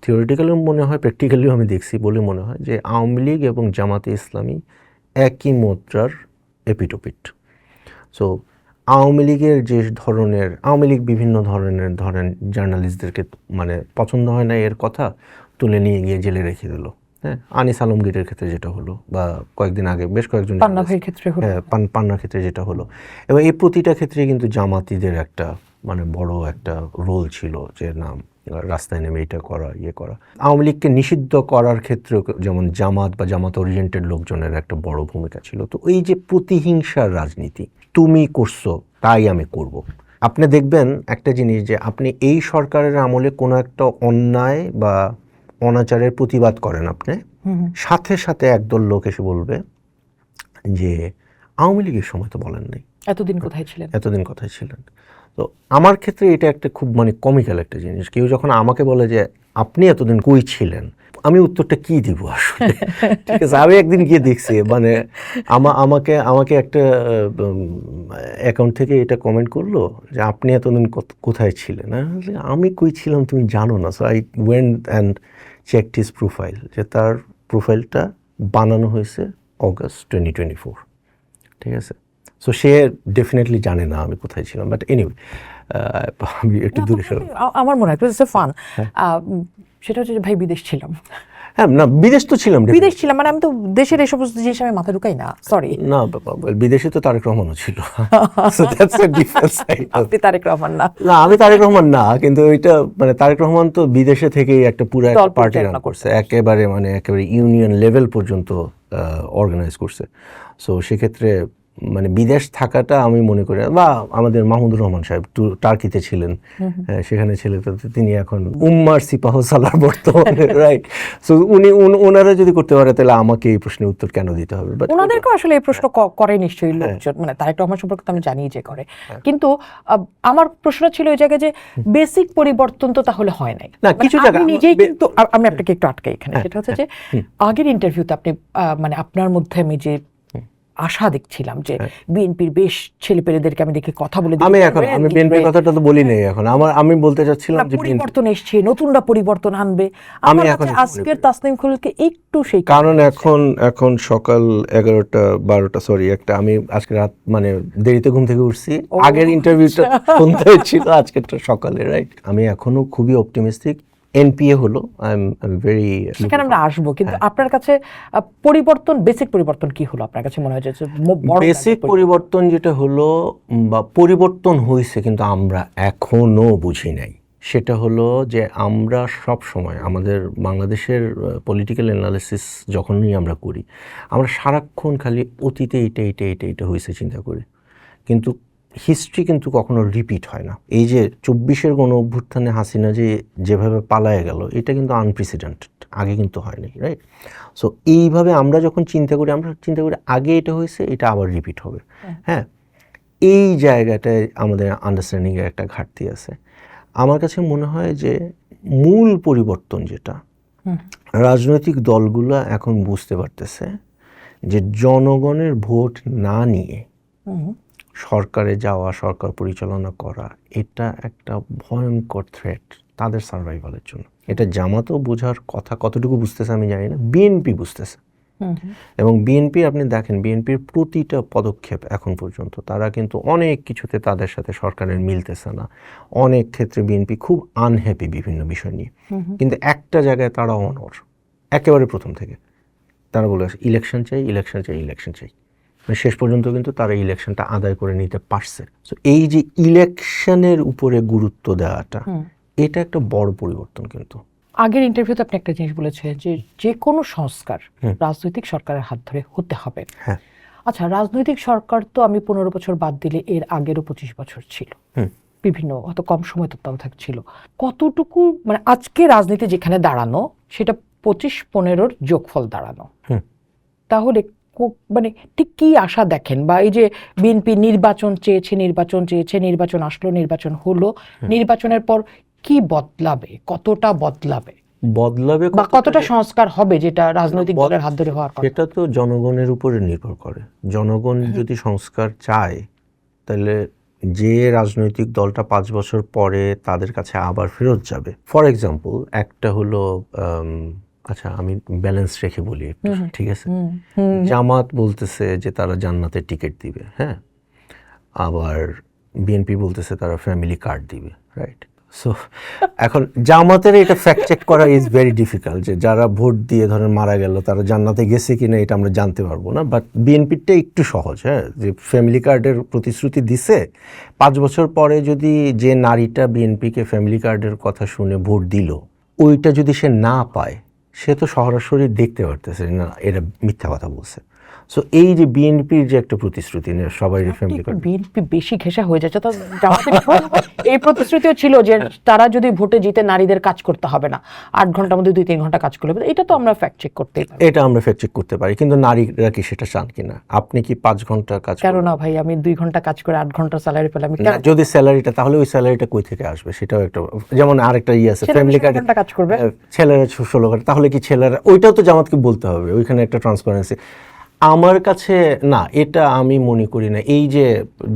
থিওরিটিক্যালিও মনে হয়, প্র্যাকটিক্যালিও আমি দেখছি বলে মনে হয় যে আওয়ামী লীগ এবং জামাতে ইসলামী একই মুদ্রার এপিটোপিট। সো আওয়ামী লীগের যে ধরনের, আওয়ামী লীগ বিভিন্ন ধরনের ধরেন জার্নালিস্টদেরকে মানে পছন্দ হয় না এর কথা তুলে নিয়ে গিয়ে জেলে রেখে দিল, হ্যাঁ, আনিস আলমগীরের ক্ষেত্রে যেটা হলো, বা কয়েকদিন আগে বেশ কয়েকজন পান্নার ক্ষেত্রে যেটা হলো, এবং এই প্রতিটা ক্ষেত্রে কিন্তু জামাতিদের একটা মানে বড় একটা রোল ছিল, যে নাম রাস্তায় নেমে এটা করা ইয়ে করা। আওয়ামী লীগকে নিষিদ্ধ করার ক্ষেত্রে যেমন জামাত বা জামাত ওরিয়েন্টেড লোকজনের একটা বড় ভূমিকা ছিল। তো এই যে প্রতিহিংসার রাজনীতি, তুমি করছো তাই আমি করব, আপনি দেখবেন একটা জিনিস, যে আপনি এই সরকারের আমলে কোনো একটা অন্যায় বা অনাচারের প্রতিবাদ করেন, আপনি সাথে সাথে একদল লোক এসে বলবে যে আওয়ামী লীগের সময় তো বলেন নাই, এতদিন কোথায় ছিলেন। তো আমার ক্ষেত্রে এটা একটা খুব মানে কমিক্যাল একটা জিনিস। কেউ যখন আমাকে বলে যে আপনি এতদিন কই ছিলেন, আমি উত্তরটা কি দিব আসলে? ঠিক আছে, আমি একদিন গিয়ে দেখছি, মানে আমাকে একটা অ্যাকাউন্ট থেকে এটা কমেন্ট করলো যে আপনি এতদিন কোথায় ছিলেন। আমি কই ছিলাম তুমি জানো না। So I went and checked his profile, যে তার প্রোফাইলটা বানানো হয়েছে অগাস্ট 2024, ঠিক আছে। সো সে ডেফিনেটলি জানে না আমি কোথায় ছিলাম, বাট এনিওয়ে আমি একটু দূরে সরে। আমার মনে হয় ফান সেটা হচ্ছে যে ভাই বিদেশ ছিলাম। হ্যাঁ, না বিদেশ তো ছিলাম, মানে আমি তো দেশের এই সমস্ত জিনিস আমি মাথায় ঢুকাই না, সরি। না বিদেশে তো তারেক রহমানও ছিল। আপনি তারেক রহমান না? না, আমি তারেক রহমান না, কিন্তু ওইটা মানে তারেক রহমান তো বিদেশে থেকেই একটা পুরো পার্টি রান করছে, একেবারে মানে একেবারে ইউনিয়ন লেভেল পর্যন্ত অর্গানাইজ করছে। সো সেক্ষেত্রে মানে বিদেশ থাকাটা আমি মনে করি, বা আমাদের মাহমুদুর রহমান সাহেব টার্কিতে ছিলেন, সেখানে ছিলেন, তো তিনি এখন উম্মার সিপাহ সালার বর্তমানে, রাইট? সো ওনারা যদি করতে পারে তাহলে আমাকে এই প্রশ্নের উত্তর কেন দিতে হবে? বাট ওনাদেরকেও আসলে এই প্রশ্ন করে নিশ্চয়ই লোকজন, মানে তারেক রহমান সম্পর্কে তো আমি জানি যে করে, কিন্তু আমার প্রশ্ন ছিল ওই জায়গায় যে বেসিক পরিবর্তন তো তাহলে হয় নাই না, কিছু মানে জায়গা আপনি নিজেই কিন্তু আমি আপনাকে একটু আটকাই এখানে, সেটা হচ্ছে যে আগের ইন্টারভিউতে আপনি মানে আপনার মধ্যে আমি যে আশা দেখছিলাম যে বিএনপির বেশ ছেলেপেলেদেরকে আমি দেখি কথা বলে আমি বিএনপির কথাটা তো বলি নাই এখন, আমি বলতে চাচ্ছিলাম যে পরিবর্তন এসছে, নতুনরা পরিবর্তন আনবে। আমার কাছে আজকের তাসনিম খলিলকে একটু সেই, কারণ এখন সকাল 11টা 12টা, সরি একটা, আমি আজকে রাত মানে দেরিতে ঘুম থেকে উঠছি, আগের ইন্টারভিউটা শুনতে হচ্ছিল আজকেরটা সকালে, রাইট? আমি এখনো খুবই অপটিমিস্টিক। এনপিএ হলো, আই এম ভেরি, সেখানে আমরা আসবো, কিন্তু আপনার কাছে পরিবর্তন, বেসিক পরিবর্তন কি হলো আপনার কাছে মনে হয়? যে বেসিক পরিবর্তন যেটা হলো, বা পরিবর্তন হয়েছে কিন্তু আমরা এখনো বুঝি নাই, সেটা হলো যে আমরা সব সময় আমাদের বাংলাদেশের পলিটিক্যাল অ্যানালিসিস যখনই আমরা করি, আমরা সারাক্ষণ খালি অতীতে এটা হয়েছে চিন্তা করি, কিন্তু হিস্ট্রি কিন্তু কখনো রিপিট হয় না। এই যে 24-এর গণ অভ্যুত্থানে হাসিনা যেভাবে পালায়ে গেল, এটা কিন্তু আনপ্রেসিডেন্টেড, আগে কিন্তু হয়নি, রাইট? সো এইভাবে আমরা যখন চিন্তা করি আগে এটা হয়েছে, এটা আবার রিপিট হবে। হ্যাঁ, এই জায়গাটায় আমাদের আন্ডারস্ট্যান্ডিংয়ের একটা ঘাটতি আছে। আমার কাছে মনে হয় যে মূল পরিবর্তন যেটা, রাজনৈতিক দলগুলো এখন বুঝতে পারতেছে যে জনগণের ভোট না নিয়ে সরকারে যাওয়া, সরকার পরিচালনা করা, এটা একটা ভয়ঙ্কর থ্রেট তাদের সার্ভাইভালের জন্য। এটা জামাতও বোঝার কথা, কতটুকু বুঝতেছে আমি জানি না, বিএনপি বুঝতেছে। এবং বিএনপি, আপনি দেখেন বিএনপির প্রতিটা পদক্ষেপ এখন পর্যন্ত, তারা কিন্তু অনেক কিছুতে তাদের সাথে সরকারের মিলতেছে না, অনেক ক্ষেত্রে বিএনপি খুব আনহ্যাপি বিভিন্ন বিষয় নিয়ে, কিন্তু একটা জায়গায় তারা অনড়, একেবারে প্রথম থেকে তারা বলে আসে ইলেকশন চাই, শেষ পর্যন্ত কিন্তু তারা ইলেকশনটা আদায় করে নিতে পারছে। সো এই যে ইলেকশনের উপরে গুরুত্ব দেওয়াটা, এটা একটা বড় পরিবর্তন। কিন্তু আগের ইন্টারভিউতে আপনি একটা জিনিস বলেছিলেন যে যে কোনো সংস্কার রাজনৈতিক সরকারের হাত ধরে হতে হবে। হ্যাঁ, আচ্ছা, রাজনৈতিক সরকার তো আমি 15 বছর বাদ দিলে এর আগেরও 25 বছর ছিল, বিভিন্ন হয়তো কম সময় তত্ত্বাবধায়ক ছিল। কতটুকু মানে আজকে রাজনীতি যেখানে দাঁড়ানো, সেটা 25-15-র যোগফল দাঁড়ানো, তাহলে মানে ঠিক কি আশা দেখেন? বা এই যে বিএনপি নির্বাচন চেয়েছে, নির্বাচন আসলো, নির্বাচন হলো, নির্বাচনের পর কি বদলাবে, কতটা বদলাবে বা কতটা সংস্কার হবে যেটা রাজনৈতিক দলের হাত ধরে হওয়ার কথা? এটা তো জনগণের উপরে নির্ভর করে। জনগণ যদি সংস্কার চায়, তাহলে যে রাজনৈতিক দলটা 5 বছর পরে তাদের কাছে আবার ফেরত যাবে, ফর এক্সাম্পল একটা হলো, আচ্ছা আমি ব্যালেন্স রেখে বলি একটু, ঠিক আছে? জামাত বলতেছে যে তারা জান্নাতের টিকিট দিবে, হ্যাঁ, আবার বিএনপি বলতেছে তারা ফ্যামিলি কার্ড দিবে, রাইট? সো এখন জামাতের এটা ফ্যাক্ট চেক করা ইজ ভেরি ডিফিকাল্ট, যে যারা ভোট দিয়ে ধরেন মারা গেল তারা জান্নাতে গেছে কিনা এটা আমরা জানতে পারবো না। বাট বিএনপিটা একটু সহজ, হ্যাঁ, যে ফ্যামিলি কার্ডের প্রতিশ্রুতি দিছে, 5 বছর পরে যদি যে নারীটা বিএনপিকে ফ্যামিলি কার্ডের কথা শুনে ভোট দিল, ওইটা যদি সে না পায়, সে তো সরাসরি দেখতে পারতেছে না এরা মিথ্যা কথা বলছে। সো এই যে বিএনপির যে একটা প্রতিশ্রুতি, সবাই ফ্যামিলি কার্ড, বিএনপি বেশি ঘেঁষা হয়ে যাচ্ছে। তো এই প্রতিশ্রুতিও ছিল যে তারা যদি ভোটে জিতে নারীদের কাজ করতে হবে না, 8 ঘন্টার মধ্যে 2-3 ঘন্টা কাজ করলে, এটা তো আমরা ফ্যাক্ট চেক করতেই পারি। এটা আমরা ফ্যাক্ট চেক করতে পারি, কিন্তু নারীরা কি সেটা চান কিনা? আপনি কি 5 ঘন্টা কাজ কেন না ভাই, আমি 2 ঘন্টা কাজ করে 8 ঘন্টা স্যালারি পেলাম, যদি স্যালারিটা, তাহলে ওই স্যালারিটা কই থেকে আসবে? সেটাও একটা, যেমন আরেকটা আছে ফ্যামিলি কার্ড, কাজ করবে ছেলেরা 16 ঘন্টা, তাহলে কি ছেলেরা, ওইটাও তো জামাতকে বলতে হবে, ওইখানে একটা ট্রান্সপারেন্সি। আমার কাছে না, এটা আমি মনে করি না। এই যে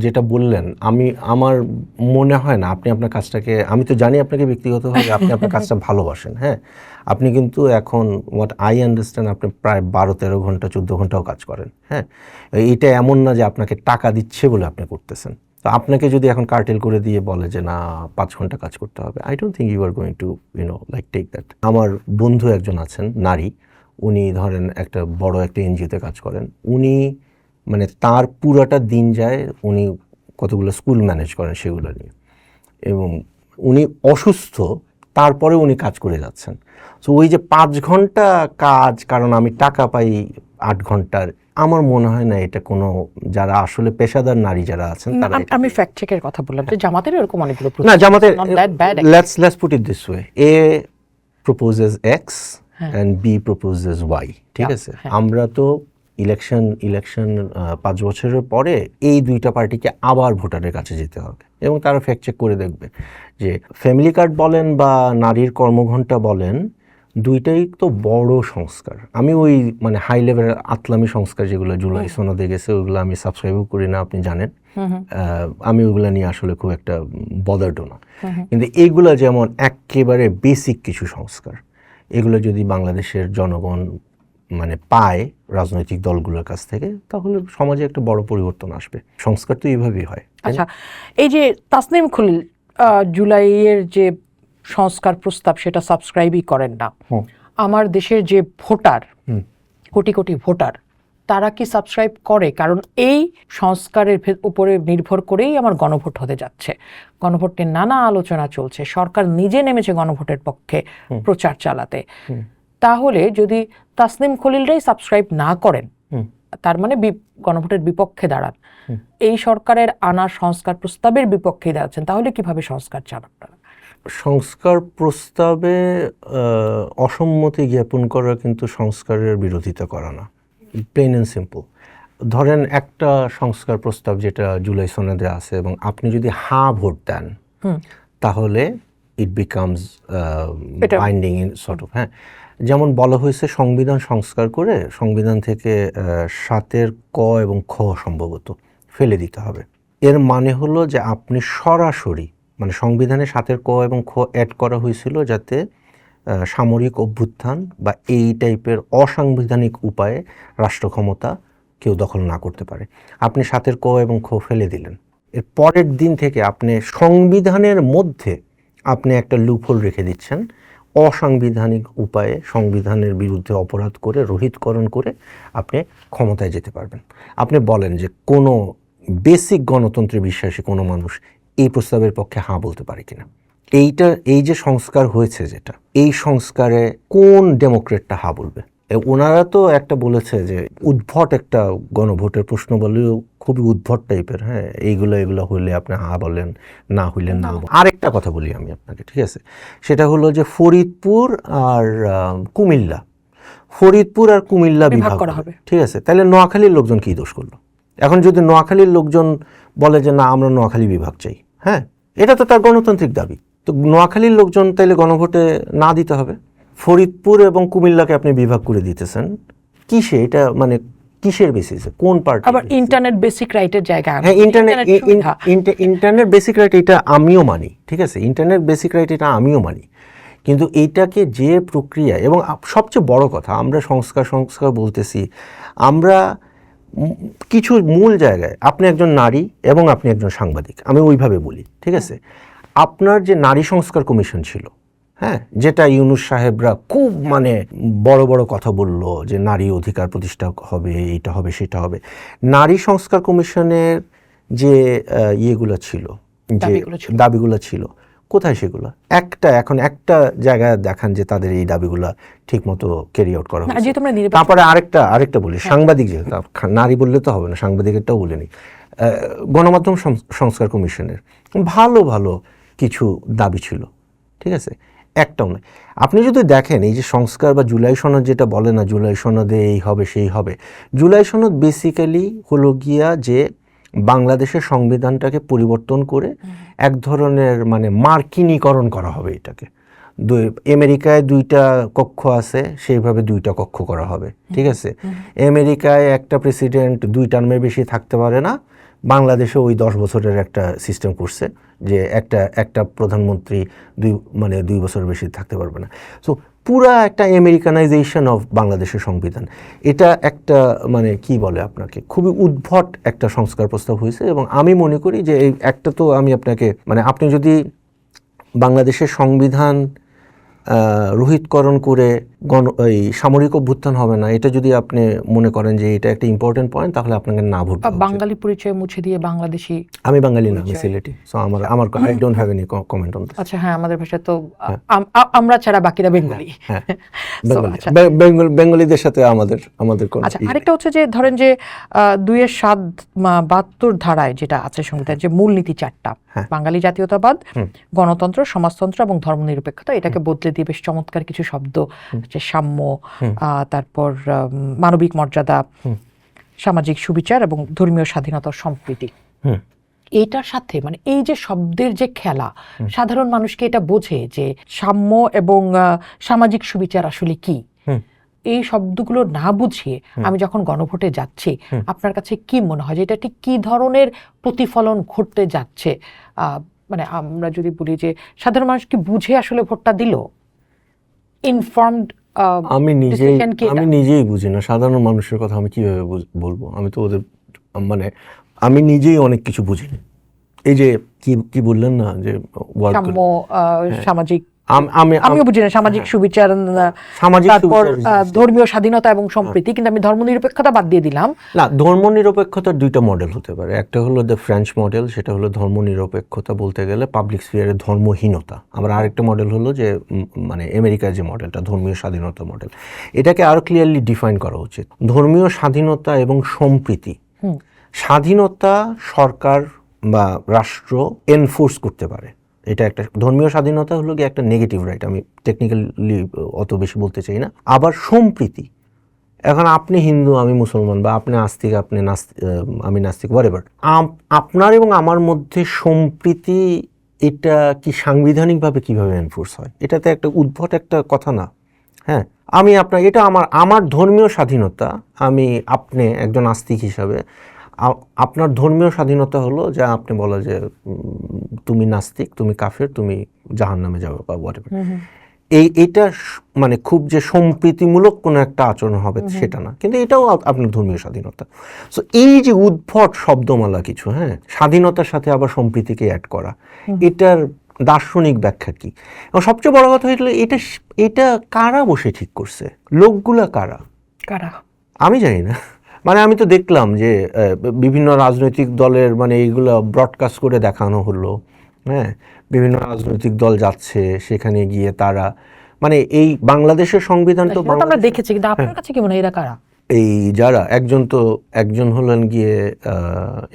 যেটা বললেন, আমার মনে হয় না আপনি আপনার কাজটাকে, আমি তো জানি আপনাকে ব্যক্তিগতভাবে আপনি আপনার কাজটা ভালোবাসেন, হ্যাঁ, আপনি কিন্তু এখন হোয়াট আই আন্ডারস্ট্যান্ড আপনি প্রায় 12-13 ঘন্টা 14 ঘন্টাও কাজ করেন, হ্যাঁ, এটা এমন না যে আপনাকে টাকা দিচ্ছে বলে আপনি করতেছেন। তো আপনাকে যদি এখন কার্টেল করে দিয়ে বলে যে না 5 ঘন্টা কাজ করতে হবে, I don't think you are going to like take that. আমার বন্ধু একজন আছেন নারী, উনি ধরেন একটা বড় একটা এনজিওতে কাজ করেন, উনি মানে তার পুরাটা দিন যায়, উনি কতগুলো স্কুল ম্যানেজ করেন সেগুলো নিয়ে, এবং উনি অসুস্থ, তারপরে উনি কাজ করে যাচ্ছেন। সো ওই যে 5 ঘন্টা কাজ, কারণ আমি টাকা পাই 8 ঘন্টার, আমার মনে হয় না এটা কোনো, যারা আসলে পেশাদার নারী যারা আছেন তারা আমি ফ্যাক্ট চেকের কথা বললাম যে জামাতের এরকম অনেকগুলো না, জামাতের not that bad let's put it this way, A proposes X and B proposes Y, ঠিক আছে? আমরা তো ইলেকশন 5 বছরের পরে এই দুইটা পার্টিকে আবার ভোটারের কাছে যেতে হবে এবং তারা ফ্যাক্ট চেক করে দেখবে যে ফ্যামিলি কার্ড বলেন বা নারীর কর্মঘণ্টা বলেন, দুইটাই তো বড় সংস্কার। আমি ওই মানে হাই লেভেলের আতলামি সংস্কার যেগুলো জুলাই সনদে গেছে ওইগুলো আমি সাবস্ক্রাইবও করি না, আপনি জানেন। আমি ওইগুলো নিয়ে আসলে খুব একটা বদার্ড না, কিন্তু এইগুলো যেমন একেবারে বেসিক কিছু সংস্কার, এগুলো যদি বাংলাদেশের জনগণ মানে পায় রাজনৈতিক দলগুলোর কাছ থেকে, তাহলে সমাজে একটা বড় পরিবর্তন আসবে। সংস্কার তো এইভাবেই হয়। আচ্ছা, এই যে তাসনিম খলিল জুলাইয়ের যে সংস্কার প্রস্তাব সেটা সাবস্ক্রাইবই করেন না, আমার দেশের যে ভোটার, কোটি কোটি ভোটার, তারা কি সাবস্ক্রাইব করে? কারণ এই সংস্কারের উপরে নির্ভর করেই আমার গণভোট হতে যাচ্ছে। গণভোট নিয়ে নানা আলোচনা চলছে, সরকার নিজে নেমেছে গণভোটের পক্ষে প্রচার চালাতে। তাহলে যদি তাসনিম খলিলরাই সাবস্ক্রাইব না করেন, তার মানে গণভোটের বিপক্ষে দাঁড়ান, এই সরকারের আনা সংস্কার প্রস্তাবের বিপক্ষে দাঁড়াচ্ছেন, তাহলে কিভাবে সংস্কার চান আপনারা? সংস্কার প্রস্তাবে অসম্মতি জ্ঞাপন করা কিন্তু সংস্কারের বিরোধিতা করা না, প্লেন অ্যান্ড সিম্পল। ধরেন একটা সংস্কার প্রস্তাব যেটা জুলাই সনদে আছে এবং আপনি যদি হ্যাঁ ভোট দেন তাহলে it becomes binding in sort of. হ্যাঁ, যেমন বলা হয়েছে সংবিধান সংস্কার করে সংবিধান থেকে 7 ক এবং খ সম্ভবত ফেলে দিতে হবে। এর মানে হলো যে আপনি সরাসরি মানে সংবিধানে 7 ক এবং খ অ্যাড করা হয়েছিল যাতে সামরিক অভ্যুত্থান বা এই টাইপের অসাংবিধানিক উপায়ে রাষ্ট্র ক্ষমতা কেউ দখল না করতে পারে। আপনি 7 ক এবং খ ফেলে দিলেন, এর পরের দিন থেকে আপনি সংবিধানের মধ্যে আপনি একটা লুপহোল রেখে দিচ্ছেন, অসাংবিধানিক উপায়ে সংবিধানের বিরুদ্ধে অপরাধ করে রহিতকরণ করে আপনি ক্ষমতায় যেতে পারবেন। আপনি বলেন যে কোনো বেসিক গণতন্ত্রে বিশ্বাসী কোনো মানুষ এই প্রস্তাবের পক্ষে হ্যাঁ বলতে পারে কিনা? এই যে সংস্কার হয়েছে, যেটা এই সংস্কারে কোন ডেমোক্রেটটা হ্যাঁ বলবে? ওনারা তো একটা বলেছে যে উদ্ভট একটা গণভোটের প্রশ্ন বলেও খুবই উদ্ভট টাইপের। হ্যাঁ, এইগুলো হইলে আপনি হ্যাঁ বলেন, না হইলে না। আরেকটা কথা বলি আমি আপনাকে, ঠিক আছে? সেটা হলো যে ফরিদপুর আর কুমিল্লা বিভাগ করা হবে, ঠিক আছে? তাহলে নোয়াখালীর লোকজন কি দোষ করলো? এখন যদি নোয়াখালীর লোকজন বলে যে না আমরা নোয়াখালী বিভাগ চাই, হ্যাঁ, এটা তো তার গণতান্ত্রিক দাবি, তো নোয়াখালীর লোকজন তাইলে গণভোটে না দিতে হবে। ফরিদপুর এবং কুমিল্লাকে আপনি বিভাগ করে দিতেছেন কিসে? এটা মানে কিসের বেসিসে? কোন পার্টি? আবার ইন্টারনেট বেসিক রাইটের জায়গা। হ্যাঁ, ইন্টারনেট বেসিক রাইট এটা আমিও মানি, ঠিক আছে? ইন্টারনেট বেসিক রাইট এটা আমিও মানি, কিন্তু এইটাকে যে প্রক্রিয়া এবং সবচেয়ে বড় কথা, আমরা সংস্কার বলতেছি, আমরা কিছু মূল জায়গায়, আপনি একজন নারী এবং আপনি একজন সাংবাদিক, আমি ওইভাবে বলি, ঠিক আছে? আপনার যে নারী সংস্কার কমিশন ছিল, হ্যাঁ, যেটা ইউনূস সাহেবরা খুব মানে বড় বড় কথা বললো যে নারী অধিকার প্রতিষ্ঠা হবে, এইটা হবে সেটা হবে, নারী সংস্কার কমিশনের যে ইয়েগুলো ছিল, যে দাবিগুলো ছিল, কোথায় সেগুলো? এখন একটা জায়গায় দেখান যে তাদের এই দাবিগুলো ঠিক মতো ক্যারি আউট করা হয়েছে। তারপরে আরেকটা বলি, সাংবাদিক, যেহেতু নারী বললে তো হবে না, সাংবাদিকেরটাও বলে নিই। গণমাধ্যম সংস্কার কমিশনের ভালো ভালো কিছু দাবি ছিল, ঠিক আছে? একটাও নয়। আপনি যদি দেখেন এই যে সংস্কার বা জুলাই সনদ যেটা বলে না, জুলাই সনদে এই হবে সেই হবে, জুলাই সনদ বেসিক্যালি হলো গিয়া যে বাংলাদেশের সংবিধানটাকে পরিবর্তন করে এক ধরনের মানে মার্কিনীকরণ করা হবে। এটাকে আমেরিকায় 2টা কক্ষ আছে, সেইভাবে 2টা কক্ষ করা হবে, ঠিক আছে? আমেরিকায় একটা প্রেসিডেন্ট 2 টার্মের বেশি থাকতে পারে না, বাংলাদেশে ওই 10 বছরের একটা সিস্টেম করছে যে একটা প্রধানমন্ত্রী 2 বছরের বেশি থাকতে পারবে না। সো পুরা একটা আমেরিকানাইজেশন অফ বাংলাদেশের সংবিধান, এটা একটা মানে কি বলে আপনাকে, খুবই উদ্ভট একটা সংস্কার প্রস্তাব হয়েছে। এবং আমি মনে করি যে এই একটা তো আমি আপনাকে মানে আপনি যদি বাংলাদেশের সংবিধান রহিতকরণ করে এই সামরিক অভ্যুত্থান হবে না, এটা যদি আপনি মনে করেন যে এটা একটা ইম্পর্টেন্ট পয়েন্ট, তাহলে আপনাকে না ভোট দেওয়া উচিত। বাঙালি পরিচয় মুছে দিয়ে বাংলাদেশি। আমি বাঙালি না, আমি সিলেটি, সো আমার I don't have any comment on this. আচ্ছা, হ্যাঁ, আমাদের ভাষা তো আমরা ছাড়া বাকিরা বেঙ্গলি। হ্যাঁ, বেঙ্গলিদের সাথে আমাদের কোন। আচ্ছা, আরেকটা হচ্ছে যে ধরেন যে 2-7-72 ধারায় যেটা আছে সংবিধান, যে মূলনীতি 4টা, বাঙালি জাতীয়তাবাদ, গণতন্ত্র, সমাজতন্ত্র এবং ধর্মনিরপেক্ষতা, এটাকে বদলে দিয়ে বেশ চমৎকার কিছু শব্দ, যে সাম্য, তারপর মানবিক মর্যাদা, সামাজিক সুবিচার এবং ধর্মীয় স্বাধীনতা ও সম্প্রীতি। এইটার সাথে মানে এই যে শব্দের যে খেলা, সাধারণ মানুষকে এটা বোঝে যে সাম্য এবং সামাজিক সুবিচার আসলে কি, এই শব্দগুলো না বুঝিয়ে আমি যখন গণভোটে যাচ্ছি, আপনার কাছে কি মনে হয় যে এটা ঠিক কি ধরনের প্রতিফলন ঘটতে যাচ্ছে? মানে আমরা যদি বলি যে সাধারণ মানুষ কি বুঝে আসলে ভোটটা দিল, ইনফর্মড? আমি নিজেই বুঝি না সাধারণ মানুষের কথা, আমি কিভাবে বলবো? আমি তো ওদের মানে আমি নিজেই অনেক কিছু বুঝি না। এই যে কি বললেন না যে সাম্য, সামাজিক, আমিও বুঝি না সামাজিক সুবিচার, তারপর ধর্মীয় স্বাধীনতা এবং সম্প্রীতি, কিন্তু আমি ধর্মনিরপেক্ষতা বাদ দিয়ে দিলাম। না, ধর্মনিরপেক্ষতার দুইটা মডেল হতে পারে। একটা হলো দ্য ফ্রেঞ্চ মডেল, সেটা হলো ধর্মনিরপেক্ষতা বলতে গেলে পাবলিক স্ফিয়ারে ধর্মহীনতা। আবার আরেকটা মডেল হলো যে মানে আমেরিকার যে মডেলটা, ধর্মীয় স্বাধীনতা মডেল। এটাকে আরো ক্লিয়ারলি ডিফাইন করা উচিত। ধর্মীয় স্বাধীনতা এবং সম্প্রীতি, স্বাধীনতা সরকার বা রাষ্ট্র এনফোর্স করতে পারে, এটা একটা। ধর্মীয় স্বাধীনতা হলো গিয়ে একটা নেগেটিভ রাইট, আমি টেকনিক্যালি অত বেশি বলতে চাই না। আবার সম্প্রীতি, এখন আপনি হিন্দু, আমি মুসলমান, বা আপনি আস্তিক, আপনি আমি নাস্তিক, হোয়াটএভার, আপনার এবং আমার মধ্যে সম্প্রীতি, এটা কি সাংবিধানিকভাবে কিভাবে এনফোর্স হয়? এটাতে একটা উদ্ভট একটা কথা না? হ্যাঁ, আমি আপনার, এটা আমার ধর্মীয় স্বাধীনতা, আপনি একজন আস্তিক হিসাবে আপনার ধর্মীয় স্বাধীনতা হলো যে আপনি বলা যে তুমি নাস্তিক, তুমি কাফের, তুমি জাহান্নামে যাবে বা হোয়াটএভার। এইটা মানে খুব যে সম্প্রীতিমূলক কোনো একটা আচরণ হবে সেটা না, কিন্তু এটাও আপনার ধর্মীয় স্বাধীনতা। সো এই যে উদ্ভট শব্দমালা কিছু, হ্যাঁ, স্বাধীনতার সাথে আবার সম্প্রীতিকে অ্যাড করা, এটার দার্শনিক ব্যাখ্যা কি? এবং সবচেয়ে বড় কথা হলো এটা কারা বসে ঠিক করছে? লোকগুলা কারা? আমি জানি না। মানে আমি তো দেখলাম যে বিভিন্ন রাজনৈতিক দলের মানে এইগুলো ব্রডকাস্ট করে দেখানো হলো, হ্যাঁ, বিভিন্ন রাজনৈতিক দল যাচ্ছে, সেখানে গিয়ে তারা মানে এই বাংলাদেশের সংবিধান তো আমরা দেখেছি, কিন্তু আপনার কাছে কি মনে হয় এরা কারা? এই যারা একজন হলেন গিয়ে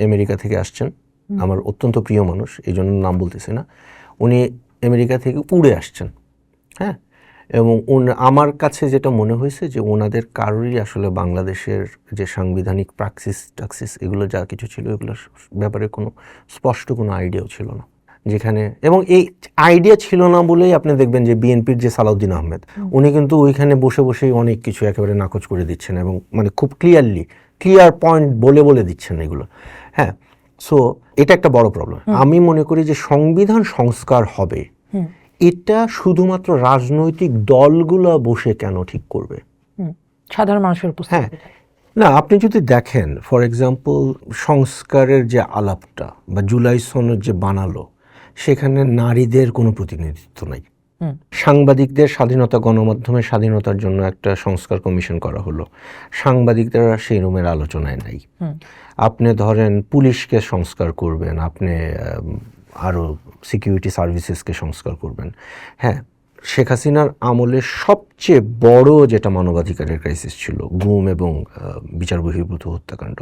আমেরিকা থেকে আসছেন, আমার অত্যন্ত প্রিয় মানুষ, এই জন্য নাম বলতেছি না। উনি আমেরিকা থেকে উড়ে আসছেন, হ্যাঁ, এবং আমার কাছে যেটা মনে হয়েছে যে ওনাদের কারোরই আসলে বাংলাদেশের যে সাংবিধানিক টাক্সিস এগুলো যা কিছু ছিল, এগুলোর ব্যাপারে কোনো স্পষ্ট কোনো আইডিয়াও ছিল না। যেখানে এবং এই আইডিয়া ছিল না বলেই আপনি দেখবেন যে বিএনপির যে সালাউদ্দিন আহমেদ, উনি কিন্তু ওইখানে বসে বসেই অনেক কিছু একেবারে নাকচ করে দিচ্ছেন, এবং মানে খুব ক্লিয়ার পয়েন্ট বলে দিচ্ছেন এগুলো। হ্যাঁ, সো এটা একটা বড় প্রবলেম। আমি মনে করি যে সংবিধান সংস্কার হবে, এটা শুধুমাত্র রাজনৈতিক দলগুলো বসে কেন ঠিক করবে? সাধারণ মানুষের উপস্থিতি। হ্যাঁ, না, আপনি যদি দেখেন ফর এক্সাম্পল সংস্কারের যে আলাপটা বা জুলাই সনদ যে বানালো, সেখানে নারীদের কোনো প্রতিনিধিত্ব নাই। সাংবাদিকদের স্বাধীনতা, গণমাধ্যমের স্বাধীনতার জন্য একটা সংস্কার কমিশন করা হলো, সাংবাদিকরা সেই রুমের আলোচনায় নাই। আপনি ধরেন পুলিশকে সংস্কার করবেন, আপনি আরও সিকিউরিটি সার্ভিসেসকে সংস্কার করবেন। হ্যাঁ, শেখ হাসিনার আমলে সবচেয়ে বড় যেটা মানবাধিকারের ক্রাইসিস ছিল, গুম এবং বিচার বহির্ভূত হত্যাকাণ্ড,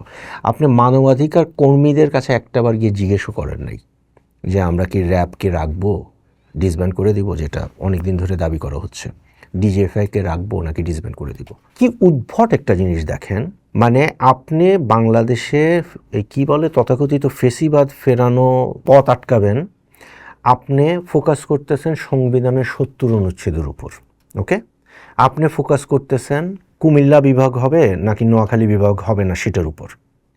আপনি মানবাধিকার কর্মীদের কাছে একটাবার গিয়ে জিজ্ঞেসও করেন নাই যে আমরা কি র্যাবকে রাখবো, ডিসব্যান্ড করে দিব, যেটা অনেক দিন ধরে দাবি করা হচ্ছে, ডিজিএফআইকে রাখবো নাকি ডিসব্যান্ড করে দিব। কি উদ্ভট একটা জিনিস দেখেন, মানে আপনি বাংলাদেশে কি বলে তথাকথিত ফেসিবাদ ফেরানো পথ আটকাবেন, আপনি ফোকাস করতেছেন সংবিধানের 70 অনুচ্ছেদের উপর, ওকে, আপনি ফোকাস করতেছেন কুমিল্লা বিভাগ হবে নাকি নোয়াখালী বিভাগ হবে না সেটার উপর,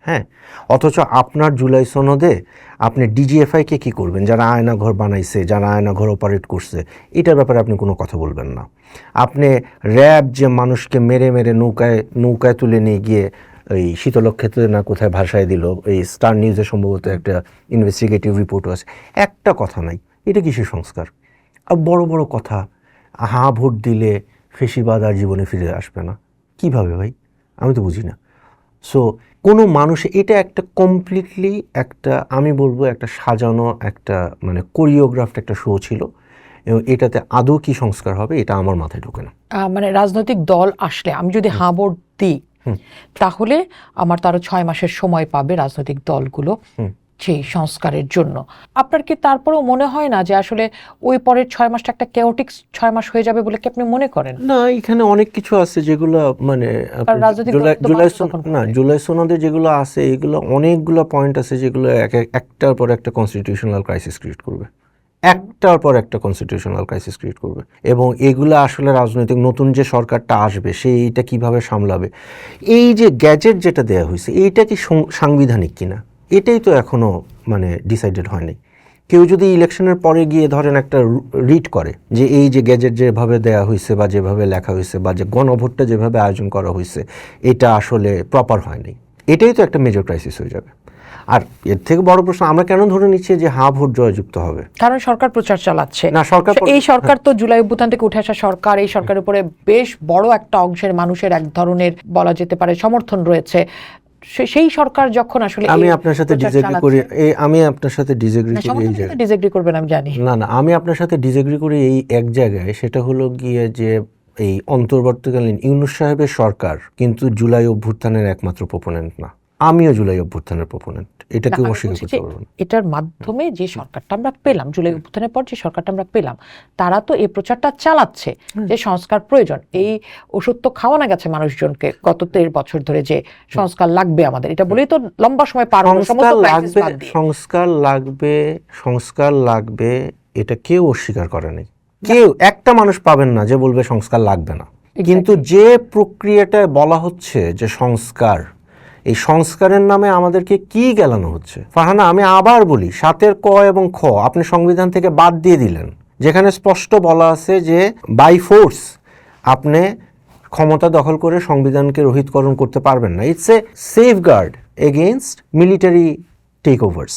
হ্যাঁ, অথচ আপনার জুলাই সনদে আপনি ডিজিএফআইকে কী করবেন, যারা আয়নাঘর বানাইছে, যারা আয়নাঘর অপারেট করছে, এটার ব্যাপারে আপনি কোনো কথা বলবেন না। আপনি র্যাব যে মানুষকে মেরে নৌকায় তুলে নিয়ে গিয়ে এই শীতলক্ষেত্রে না কোথায় ভাষায় দিল, এই স্টার নিউজে সম্ভবত একটা ইনভেস্টিগেটিভ রিপোর্টও আছে, একটা কথা নাই। এটা কিসের সংস্কার? আর বড় বড় কথা, ভোট দিলে ফেসিবাদ আর জীবনে ফিরে আসবে না। কিভাবে ভাই? আমি তো বুঝি না। সো কোনো মানুষ, এটা একটা কমপ্লিটলি একটা, আমি বলবো একটা সাজানো একটা মানে কোরিওগ্রাফড একটা শো ছিল, এবং এটাতে আদৌ কি সংস্কার হবে এটা আমার মাথায় ঢোকে না। মানে রাজনৈতিক দল আসলে আমি যদি হাঁ ভোট দিই, তাহলে আমার তো আরো 6 মাসের সময় পাবে রাজনৈতিক দলগুলো সেই সংস্কারের জন্য। আপনার কি তারপরেও মনে হয় না যে আসলে ওই পরের 6 মাসটা একটা কেওটিক 6 মাস হয়ে যাবে বলে কি আপনি মনে করেন? না, এখানে অনেক কিছু আছে যেগুলো মানে রাজনৈতিক দল তো বাধ্য তখন করবে। জুলাই সনদে যেগুলো আছে এগুলো অনেকগুলো পয়েন্ট আছে যেগুলো একটার পর একটা কনস্টিটিউশনাল ক্রাইসিস ক্রিয়েট করবে, একটার পর একটা কনস্টিটিউশনাল ক্রাইসিস ক্রিয়েট করবে। এবং এগুলো আসলে রাজনৈতিক নতুন যে সরকারটা আসবে সে এইটা কিভাবে সামলাবে। এই যে গ্যাজেট যেটা দেওয়া হয়েছে এইটা কি সাংবিধানিক কিনা এটাই তো এখনো মানে ডিসাইডেড হয়নি। কেউ যদি ইলেকশনের পরে গিয়ে ধরেন একটা রিট করে যে এই যে গ্যাজেট যেভাবে দেওয়া হয়েছে বা যেভাবে লেখা হয়েছে বা যে গণভোটটা যেভাবে আয়োজন করা হয়েছে এটা আসলে প্রপার হয়নি, এটাই তো একটা মেজর ক্রাইসিস হয়ে যাবে। আর এর থেকে বড় প্রশ্ন, আমরা কেন ধরে নিচ্ছি যে ভোট জয়যুক্ত হবে? কারণ সরকার প্রচার চালাচ্ছে। না, সরকার এই সরকার তো জুলাই অভ্যুত্থান থেকে উঠে আসা সরকার, এই সরকারের উপরে বেশ বড় একটা অংশের মানুষের এক ধরনের বলা যেতে পারে সমর্থন রয়েছে। সেই সরকার যখন আসলে আমি আপনার সাথে ডিসএগ্রি করি, আমি আপনার সাথে ডিসএগ্রি করি এই জায়গায়। ডিসএগ্রি করবেন আমি জানি। না, আমি আপনার সাথে ডিসএগ্রি করি এই এক জায়গায়, সেটা হলো গিয়ে যে এই অন্তর্বর্তীকালীন ইউনূস সাহেবের সরকার কিন্তু জুলাই অভ্যুত্থানের একমাত্র প্রপোনেন্ট না। আমিও জুলাই অভ্যুত্থানের প্রপোনেন্ট, এটা কেউ অস্বীকার করতে পারবে না। এটার মাধ্যমে যে সরকারটা আমরা পেলাম, জুলাই অভ্যুত্থানের পর যে সরকারটা আমরা পেলাম, তারা তো এই প্রচারটা চালাচ্ছে যে সংস্কার প্রয়োজন। এই ওষুধ তো খাওয়ানো গেছে মানুষজনকে গত 13 বছর ধরে যে সংস্কার লাগবে আমাদের, এটা বলেই তো লম্বা সময় পার হলো। সংস্কার লাগবে এটা কেউ অস্বীকার করে নাই। কেউ একটা মানুষ পাবেন না যে বলবে সংস্কার লাগবে না। কিন্তু যে প্রক্রিয়াটায় বলা হচ্ছে যে সংস্কার, এই সংস্কারের নামে আমাদেরকে কি গেলানো হচ্ছে? ফারহানা, আমি আবার বলি, 7 ক এবং খ আপনি সংবিধান থেকে বাদ দিয়ে দিলেন, যেখানে স্পষ্ট বলা আছে যে বাই ফোর্স আপনি ক্ষমতা দখল করে সংবিধানকে রহিতকরণ করতে পারবেন না। It's a safeguard against military takeovers.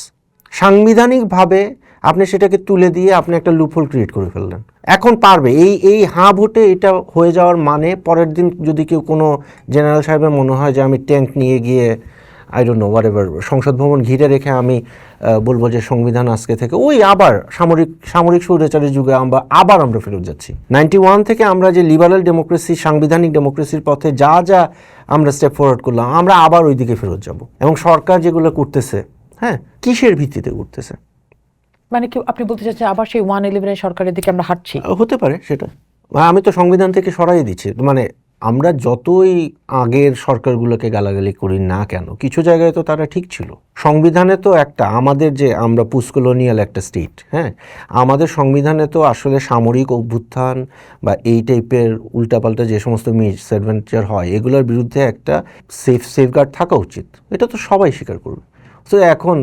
সাংবিধানিকভাবে আপনি সেটাকে তুলে দিয়ে আপনি একটা লুপহোল ক্রিয়েট করে ফেললেন। এখন পারবে এই হাঁ ভোটে এটা হয়ে যাওয়ার মানে, পরের দিন যদি কেউ কোনো জেনারেল সাহেবের মনে হয় যে আমি ট্যাঙ্ক নিয়ে গিয়ে I don't know what ever সংসদ ভবন ঘিরে রেখে আমি বলবো যে সংবিধান আজকে থেকে ওই আবার সামরিক স্বৈরাচারের যুগে আমরা ফেরত যাচ্ছি। 91 থেকে আমরা যে লিবারাল ডেমোক্রেসি, সাংবিধানিক ডেমোক্রেসির পথে যা আমরা স্টেপ ফরওয়ার্ড করলাম, আমরা আবার ওই দিকে ফেরত যাব। এবং সরকার যেগুলো করতেছে, হ্যাঁ, কিসের ভিত্তিতে করতেছে? মানে কি আপনি বলতে চাচ্ছেন আবার সেই 111 সরকারের দিকে আমরা হাঁটছি? হতে পারে সেটা। আমি তো সংবিধান থেকে সরাই দিচ্ছি। মানে আমরা যতই আগের সরকারগুলোকে গালাগালি করি না কেন, কিছু জায়গায় তো তারা ঠিক ছিল। সংবিধানে তো একটা আমাদের যে আমরা পোস্টকলোনিয়াল একটা স্টেট, হ্যাঁ, আমাদের সংবিধানে তো আসলে সামরিক অভ্যুত্থান বা এই টাইপের উল্টাপাল্টা যে সমস্ত মিসঅ্যাডভেঞ্চার হয় এগুলোর বিরুদ্ধে একটা সেফগার্ড থাকা উচিত। এটা তো সবাই স্বীকার করবে। তো এখন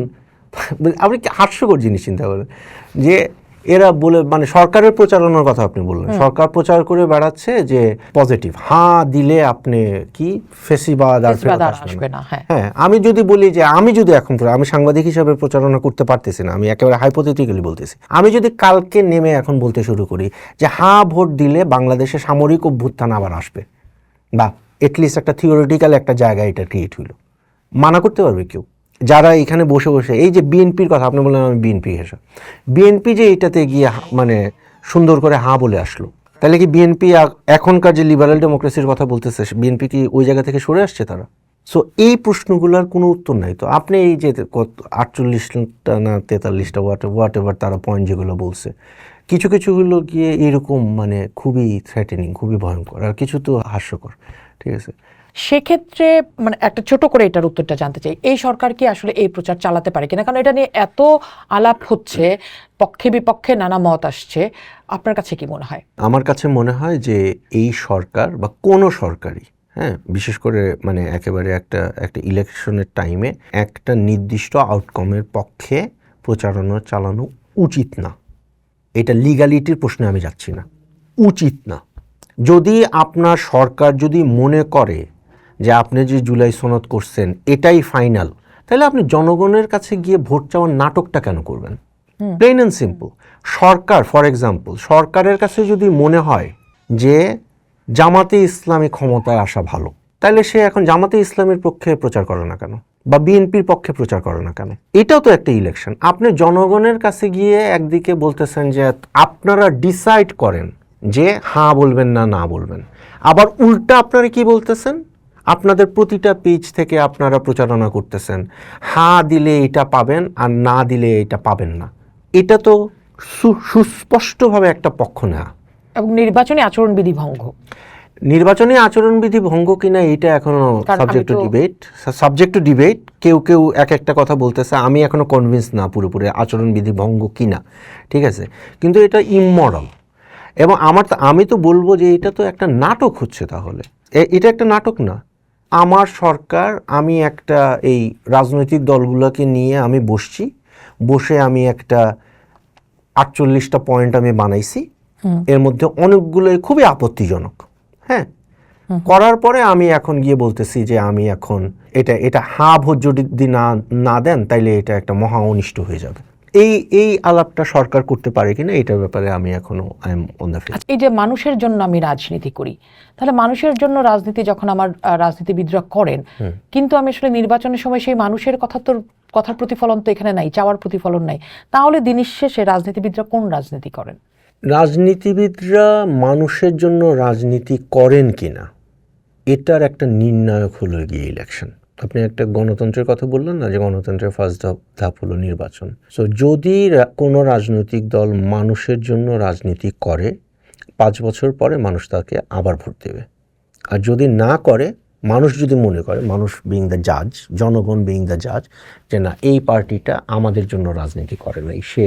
আপনি হাস্যকর জিনিস চিন্তা করেন যে এরা বলে, মানে সরকারের প্রচারণার কথা আপনি বললেন, সরকার প্রচার করে বেড়াচ্ছে যে পজিটিভ, হাঁ দিলে আপনি কি ফেসিবাদ আর ফেরত আসবে না। হ্যাঁ, আমি যদি বলি যে আমি সাংবাদিক হিসাবে প্রচারণা করতে পারতেছি না, আমি একেবারে হাইপোথেটিক্যালি বলতেছি, আমি যদি কালকে নেমে এখন বলতে শুরু করি যে হাঁ ভোট দিলে বাংলাদেশে সামরিক অভ্যুত্থান আবার আসবে, বা এটলিস্ট একটা থিওরিটিক্যাল একটা জায়গা এটা ক্রিয়েট হইল, মানা করতে পারবে কেউ? যারা এখানে বসে বসে এই যে বিএনপির কথা আপনি বললেন, আমি বিএনপি যে এটাতে গিয়ে মানে সুন্দর করে হাঁ বলে আসলো, তাহলে কি বিএনপি এখনকার যে লিবারাল ডেমোক্রেসির কথা বলতেছে বিএনপি কি ওই জায়গা থেকে সরে আসছে তারা? সো এই প্রশ্নগুলোর কোনো উত্তর নাই। তো আপনি এই যে 48টা না 43টা হোয়াট এভার তারা পয়েন্ট যেগুলো বলছে, কিছুগুলো গিয়ে এরকম মানে খুবই থ্রেটেনিং, খুবই ভয়ঙ্কর, আর কিছু তো হাস্যকর। ঠিক আছে, সেক্ষেত্রে মানে একটা ছোট করে এটার উত্তরটা জানতে চাই, এই সরকার কি আসলে এই প্রচার চালাতে পারে কিনা? কারণ এটা নিয়ে এত আলাপ হচ্ছে, পক্ষে বিপক্ষে নানা মত আসছে, আপনার কাছে কি মনে হয়? আমার কাছে মনে হয় যে এই সরকার বা কোনো সরকারই, হ্যাঁ, বিশেষ করে মানে একেবারে একটা ইলেকশনের টাইমে একটা নির্দিষ্ট আউটকামের পক্ষে প্রচারণা চালানো উচিত না। এটা লিগ্যালিটির প্রশ্নে আমি যাচ্ছি না, উচিত না। যদি আপনার সরকার যদি মনে করে যে আপনি যে জুলাই সনদ করছেন এটাই ফাইনাল, তাহলে আপনি জনগণের কাছে গিয়ে ভোট চাওয়ার নাটকটা কেন করবেন? Plain and simple. Sarkar, for example, সরকারের কাছে যদি মনে হয় যে জামাতে ইসলামী ক্ষমতায় আসা ভালো, তাহলে সে এখন জামাতে ইসলামের পক্ষে প্রচার করে না কেন, বা বিএনপির পক্ষে প্রচার করে না কেন? এটাও তো একটা ইলেকশন। আপনি জনগণের কাছে গিয়ে একদিকে বলতেছেন যে আপনারা ডিসাইড করেন যে হ্যাঁ বলবেন না না বলবেন, আবার উল্টা আপনারা কি বলতেছেন, আপনাদের প্রতিটা পেজ থেকে আপনারা প্রচারণা করতেছেন হ্যাঁ দিলে এটা পাবেন আর না দিলে এটা পাবেন না। এটা তো সুস্পষ্টভাবে একটা পক্ষ নেওয়া এবং নির্বাচনী আচরণবিধি ভঙ্গ। নির্বাচনী আচরণবিধি ভঙ্গ কিনা এটা এখনো সাবজেক্ট টু ডিবেট। কেউ কেউ এক একটা কথা বলতেছে, আমি এখনো কনভিন্স না পুরোপুরি আচরণবিধি ভঙ্গ কিনা, ঠিক আছে, কিন্তু এটা ইমমরাল। এবং আমি তো বলবো যে এটা তো একটা নাটক হচ্ছে। তাহলে এটা একটা নাটক না। আমার সরকার, আমি একটা এই রাজনৈতিক দলগুলোকে নিয়ে আমি বসে আমি একটা 48টা পয়েন্ট আমি বানাইছি, এর মধ্যে অনেকগুলোই খুবই আপত্তিজনক। হ্যাঁ, করার পরে আমি এখন গিয়ে বলতেছি যে আমি এখন এটা হ্যাঁ ভোট যদি না দেন তাইলে এটা একটা মহা অনিষ্ট হয়ে যাবে। এই আলাপটা সরকার করতে পারে কিনা এটার ব্যাপারে আমি এখনো I am on the fence. এই যে মানুষের জন্য আমি রাজনীতি করি, তাহলে মানুষের জন্য রাজনীতি যখন আমার রাজনীতিবিদরা করেন, কিন্তু আমি আসলে নির্বাচনের সময় সেই মানুষের কথার প্রতিফলন তো এখানে নাই, চাওয়ার প্রতিফলন নাই, তাহলে দিনের শেষে রাজনীতিবিদরা কোন রাজনীতি করেন? রাজনীতিবিদরা মানুষের জন্য রাজনীতি করেন কিনা এটার একটা নির্ণায়ক হলো গিয়ে ইলেকশন। আপনি একটা গণতন্ত্রের কথা বললেন না, যে গণতন্ত্রের ফার্স্ট ধাপ হলো নির্বাচন। সো যদি কোনো রাজনৈতিক দল মানুষের জন্য রাজনীতি করে, 5 বছর পরে মানুষ তাকে আবার ভোট দেবে। আর যদি না করে, মানুষ যদি মনে করে, মানুষ বিইং দ্য জাজ, জনগণ বিইং দ্য জাজ, যে না এই পার্টিটা আমাদের জন্য রাজনীতি করে নাই, সে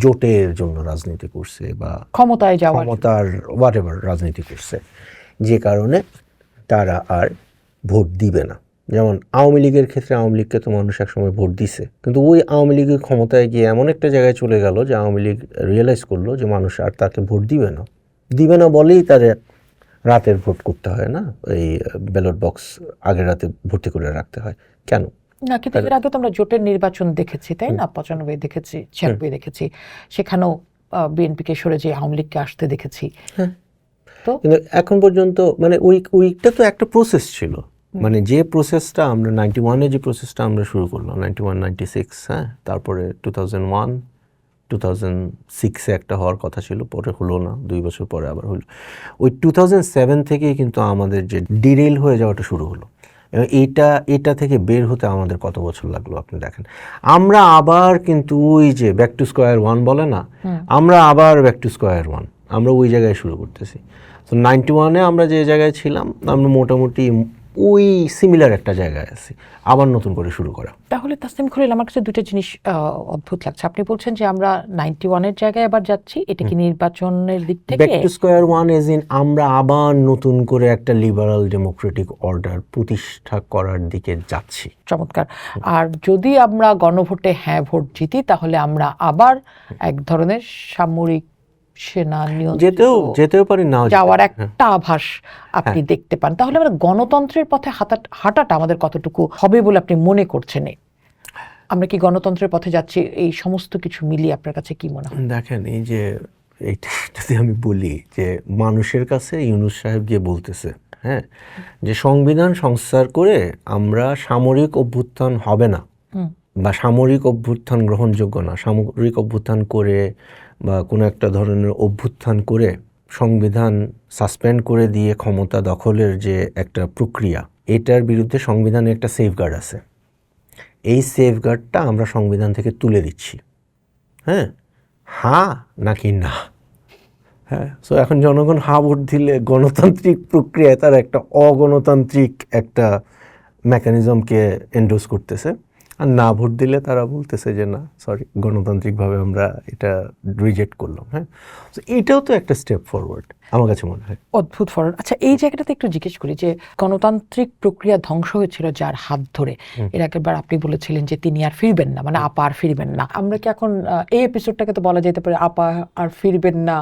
জোটের জন্য রাজনীতি করছে বা ক্ষমতার হোয়াটএভার রাজনীতি করছে, যে কারণে তারা আর ভোট দিবে না। যেমন আওয়ামী লীগের ক্ষেত্রে, আওয়ামী লীগকে তো মানুষ একসময় ভোট দিছে, কিন্তু ওই আওয়ামী লীগের ক্ষমতায় গিয়ে এমন একটা জায়গায় চলে গেল যে আওয়ামী লীগ রিয়েলাইজ করলো যে মানুষ আর তাকে ভোট দিবে না বলেই তাদের রাতের ভোট করতে হয় না, এই ব্যালট বক্স আগের রাতে ভর্তি করে রাখতে হয় কেন? না, কিন্তু এর আগে তো আমরা জোটের নির্বাচন দেখেছি, তাই না? 95 দেখেছি, 96 দেখেছি, সেখানেও বিএনপিকে সরে যে আওয়ামী লীগকে আসতে দেখেছি। তো কিন্তু এখন পর্যন্ত মানে ওইটা তো একটা প্রসেস ছিল, মানে যে প্রসেসটা আমরা 91-এ যে প্রসেসটা আমরা শুরু করলাম, 91, 96, হ্যাঁ, তারপরে 2001, 2006-এ একটা হওয়ার কথা ছিল, পরে হলো না, 2 বছর পরে আবার হলো। ওই 2007 থেকেই কিন্তু আমাদের যে ডিরেল হয়ে যাওয়াটা শুরু হলো। এবং এটা থেকে বের হতে আমাদের কত বছর লাগলো আপনি দেখেন। আমরা আবার কিন্তু ওই যে ব্যাক টু স্কোয়ার ওয়ান বলে না, আমরা আবার ব্যাক টু স্কোয়ার ওয়ান, আমরা ওই জায়গায় শুরু করতেছি। তো 91-এ আমরা যে জায়গায় ছিলাম, আমরা মোটামুটি ওই সিমিলার একটা জায়গায় আছি, আবার নতুন করে শুরু করা। তাহলে তাসনিম খলিল, আমার কাছে দুটো জিনিস অদ্ভুত লাগছে। আপনি বলছেন যে আমরা 91-এর জায়গায় আবার যাচ্ছি, এটা কি নির্বাচনের দিক থেকে? Back to square one as in আমরা আবার নতুন করে একটা লিবারাল ডেমোক্রেটিক অর্ডার প্রতিষ্ঠা করার দিকে যাচ্ছি। চমৎকার। আর যদি আমরা গণভোটে হ্যাঁ ভোট জিতি, তাহলে আমরা আবার এক ধরনের সামরিক সেনা যেতেও পারি, না যাওয়ার একটা আভাস আপনি দেখতে পান। তাহলে আমরা গণতন্ত্রের পথে হাঁটাটা আমাদের কতটুকু হবে বলে আপনি মনে করছেন? আমরা কি গণতন্ত্রের পথে যাচ্ছি? এই সমস্ত কিছু মিলিয়ে আপনার কাছে কি মনে হয়? দেখেন, এই যে এইটা যদি আমি বলি যে মানুষের কাছে ইউনূস সাহেব গিয়ে বলতেছে, হ্যাঁ, যে সংবিধান সংস্কার করে আমরা সামরিক অভ্যুত্থান হবে না, বা সামরিক অভ্যুত্থান গ্রহণযোগ্য না, সামরিক অভ্যুত্থান করে বা কোনো একটা ধরনের অভ্যুত্থান করে সংবিধান সাসপেন্ড করে দিয়ে ক্ষমতা দখলের যে একটা প্রক্রিয়া, এটার বিরুদ্ধে সংবিধানে একটা সেফগার্ড আছে। এই সেফগার্ডটা আমরা সংবিধান থেকে তুলে দিচ্ছি। হ্যাঁ নাকি না? হ্যাঁ, সো এখন জনগণ হ্যাঁ ভোট দিলে গণতান্ত্রিক প্রক্রিয়ায় তারা একটা অগণতান্ত্রিক একটা মেকানিজমকে এন্ডোর্স করতেছে, আর না ভোট দিলে তারা বলতেছে যে না, সরি, গণতান্ত্রিকভাবে আমরা এটা রিজেক্ট করলাম। হ্যাঁ, তো এটাও তো একটা স্টেপ ফরওয়ার্ড আমার কাছে মনে হয়। অদ্ভুত ফরওয়ার্ড। আচ্ছা, এই জায়গাটাতে একটু জিজ্ঞেস করি যে গণতান্ত্রিক প্রক্রিয়া ধ্বংস হয়েছিল যার হাত ধরে, এর আগেরবার আপনি বলেছিলেন যে তিনি আর ফিরবেন না, মানে আপা আর ফিরবেন না। আমরা কি এখন এই এপিসোডটাকে তো বলা যেতে পারে আপা আর ফিরবেন না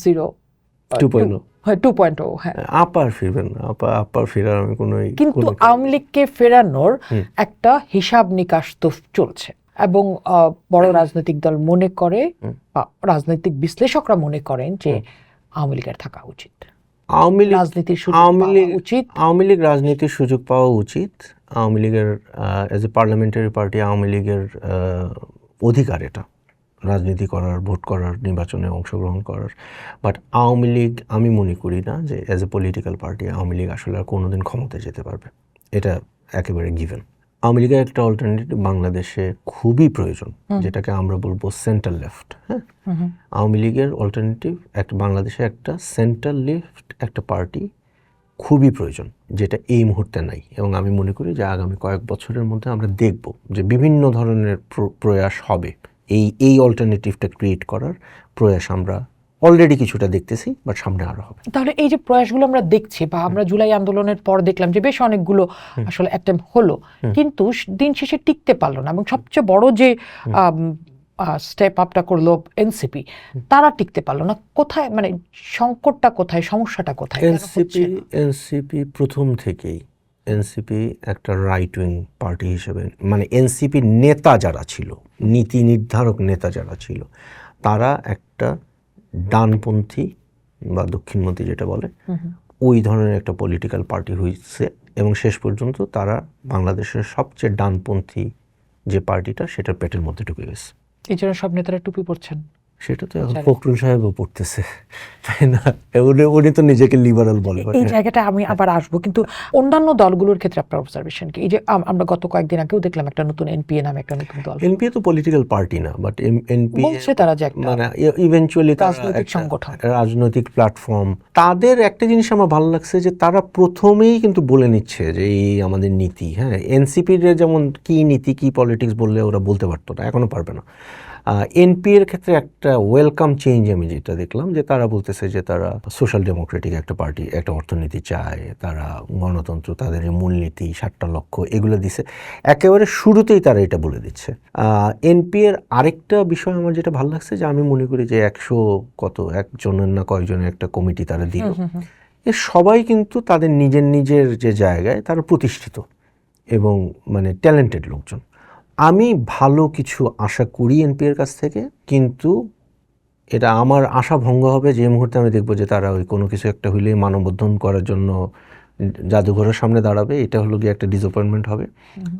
2.0? হ্যাঁ, 2.0। হ্যাঁ, আপার ফিরবেন না, আপার ফেরার আমি কোনো, কিন্তু আওয়ামী লীগকে ফেরানোর একটা হিসাব নিকাশ তো চলছে, এবং বড় রাজনৈতিক দল মনে করে, রাজনৈতিক বিশ্লেষকরা মনে করেন যে আওয়ামী লীগের থাকা উচিত। আওয়ামী লীগ রাজনীতির সুযোগ আওয়ামী পাওয়া লীগ উচিত? আওয়ামী লীগ রাজনীতির সুযোগ পাওয়া উচিত। আওয়ামী লীগের as a parliamentary party Awami লীগের অধিকার এটা, রাজনীতি করার, ভোট করার, নির্বাচনে অংশগ্রহণ করার। বাট আওয়ামী লীগ, আমি মনে করি না যে as a political party Awami League আসলে আর কোনোদিন ক্ষমতায় যেতে পারবে, এটা একেবারে গিভেন। আওয়ামী লীগের একটা অল্টারনেটিভ বাংলাদেশে খুবই প্রয়োজন, যেটাকে আমরা বলবো সেন্টার লেফট। হ্যাঁ, আওয়ামী লীগের অল্টারনেটিভ একটা বাংলাদেশে একটা সেন্টার লেফট একটা পার্টি খুবই প্রয়োজন, যেটা এই মুহূর্তে নাই। এবং আমি মনে করি যে আগামী কয়েক বছরের মধ্যে আমরা দেখব যে বিভিন্ন ধরনের প্রয়াস হবে এই অল্টারনেটিভটা ক্রিয়েট করার প্রয়াস আমরা অলরেডি কিছুটা দেখতেছি, বাট সামনে আরো হবে। তাহলে এই যে প্রয়াসগুলো আমরা দেখছি বা আমরা জুলাই আন্দোলনের পর দেখলাম যে বেশ অনেকগুলো আসলে অ্যাটেম্প হলো, কিন্তু দিন শেষে টিকতে পারলো না, এবং সবচেয়ে বড় যে স্টেপ আপটা করলো এনসিপি, তারা টিকতে পারলো না। কোথায় মানে সংকটটা কোথায়, সমস্যাটা কোথায়? এনসিপি প্রথম থেকেই এনসিপি একটা রাইট উইং পার্টি হিসেবে, মানে এনসিপি নেতা যারা ছিল, নীতি নির্ধারক নেতা যারা ছিল, তারা একটা ডানপন্থী বা দক্ষিণপন্থী যেটা বলে ওই ধরনের একটা পলিটিক্যাল পার্টি হয়েছে, এবং শেষ পর্যন্ত তারা বাংলাদেশের সবচেয়ে ডানপন্থী যে পার্টিটা সেটার পেটের মধ্যে ঢুকে গেছে। এই জন্য সব নেতারা টুপি পরছেন। সেটা তো এখন ফখরুল সাহেবও পড়তেছে, তাই না? উনি তো নিজেকে লিবারাল বলে। এই জায়গাটা আমি আবার আসবো, কিন্তু অন্যান্য দলগুলোর ক্ষেত্রে আপনার অবজারভেশন কি? এই যে আমরা গত কয়েকদিন আগেও দেখলাম একটা নতুন এনপিএ নামে একটা নতুন দল। এনপিএ তো পলিটিক্যাল পার্টি না, বাট এনপিএ বলছে তারা যে একটা মানে ইভেনচুয়ালি রাজনৈতিক সংগঠন, রাজনৈতিক প্ল্যাটফর্ম। তাদের একটা জিনিস আমার ভালো লাগছে যে তারা প্রথমেই কিন্তু বলে নিচ্ছে যে এই আমাদের নীতি। হ্যাঁ, এনসিপির যেমন কি নীতি কি পলিটিক্স বললে ওরা বলতে পারতো না, এখনো পারবে না। এনপিএর ক্ষেত্রে একটা ওয়েলকাম চেঞ্জ আমি যেটা দেখলাম, যে তারা বলতেছে যে তারা সোশ্যাল ডেমোক্রেটিক একটা পার্টি, একটা অর্থনীতি চায়, তারা গণতন্ত্র, তাদের মূলনীতি 7টা লক্ষ্য এগুলো দিছে, একেবারে শুরুতেই তারা এটা বলে দিচ্ছে। এনপিএর আরেকটা বিষয় আমার যেটা ভালো লাগছে, যে আমি মনে করি যে 100 না কয়েকজনের একটা কমিটি তারা দিল, এ সবাই কিন্তু তাদের নিজের নিজের যে জায়গায় তারা প্রতিষ্ঠিত এবং মানে ট্যালেন্টেড লোকজন। আমি ভালো কিছু আশা করি এনপিএর কাছ থেকে, কিন্তু এটা আমার আশা ভঙ্গ হবে যে মুহূর্তে আমি দেখবো যে তারা ওই কোনো কিছু একটা হইলে মানববন্ধন করার জন্য জাদুঘরের সামনে দাঁড়াবে। এটা হলো গিয়ে একটা ডিসঅ্যাপয়েন্টমেন্ট হবে।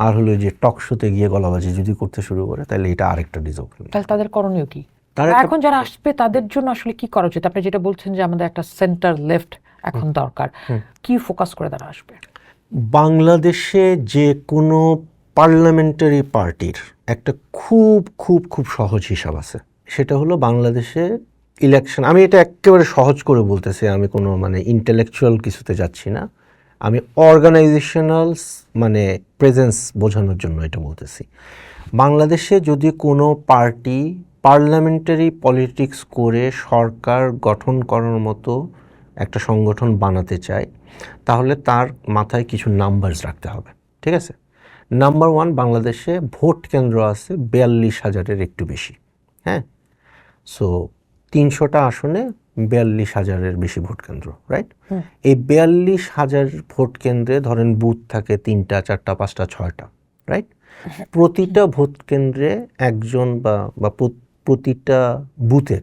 আর হলো যে টক শোতে গিয়ে গলাবাজি যদি করতে শুরু করে, তাহলে এটা আরেকটা ডিসঅ্যাপয়েন্টমেন্ট। তাহলে তাদের করণীয় কি? এখন যারা আসবে তাদের জন্য আসলে কি করা উচিত? আপনি যেটা বলছেন যে আমাদের একটা সেন্টার লেফট এখন দরকার, কি ফোকাস করে তারা আসবে? বাংলাদেশে যে কোনো পার্লামেন্টারি পার্টির একটা খুব খুব খুব সহজ হিসাব আছে, সেটা হলো বাংলাদেশে ইলেকশন। আমি এটা একেবারে সহজ করে বলতেছি, আমি কোনো মানে ইন্টেলেকচুয়াল কিছুতে যাচ্ছি না, আমি অর্গানাইজেশনাল মানে প্রেজেন্স বোঝানোর জন্য এটা বলতেছি। বাংলাদেশে যদি কোনো পার্টি পার্লামেন্টারি পলিটিক্স করে সরকার গঠন করার মতো একটা সংগঠন বানাতে চায়, তাহলে তার মাথায় কিছু নাম্বারস রাখতে হবে। ঠিক আছে? নাম্বার 1, বাংলাদেশে ভোট কেন্দ্র আছে 42,000-এর একটু বেশি। হ্যাঁ, সো 300টা আসনে 42,000-এর বেশি ভোট কেন্দ্র, রাইট? এই 42,000 ভোট কেন্দ্রে ধরেন বুথ থাকে 3টা 4টা 5টা 6টা, রাইট? প্রতিটা ভোট কেন্দ্রে একজন বা প্রতিটা বুথে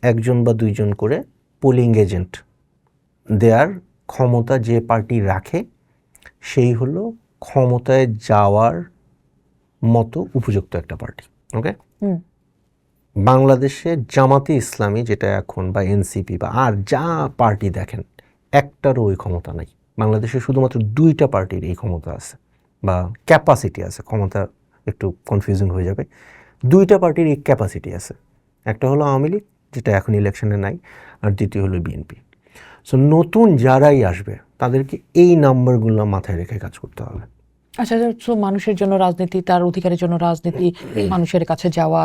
একজন বা দুইজন করে পোলিং এজেন্ট দেয়ার ক্ষমতা যে পার্টি রাখে, সেই হলো ক্ষমতায় যাওয়ার মতো উপযুক্ত একটা পার্টি। ওকে, বাংলাদেশে জামাতে ইসলামী যেটা এখন, বা এনসিপি বা আর যা পার্টি দেখেন, একটারও ওই ক্ষমতা নাই। বাংলাদেশে শুধুমাত্র 2টা পার্টির এই ক্ষমতা আছে বা ক্যাপাসিটি আছে। ক্ষমতা একটু কনফিউজিং হয়ে যাবে। 2টা পার্টির এই ক্যাপাসিটি আছে, একটা হলো আওয়ামী লীগ যেটা এখন ইলেকশনে নাই, আর দ্বিতীয় হলো বিএনপি। সো নতুন যারাই আসবে তাদেরকে এই নাম্বারগুলো মাথায় রেখে কাজ করতে হবে। আচ্ছা, তো মানুষের জন্য রাজনীতি, তার অধিকারের জন্য রাজনীতি, মানুষের কাছে যাওয়া,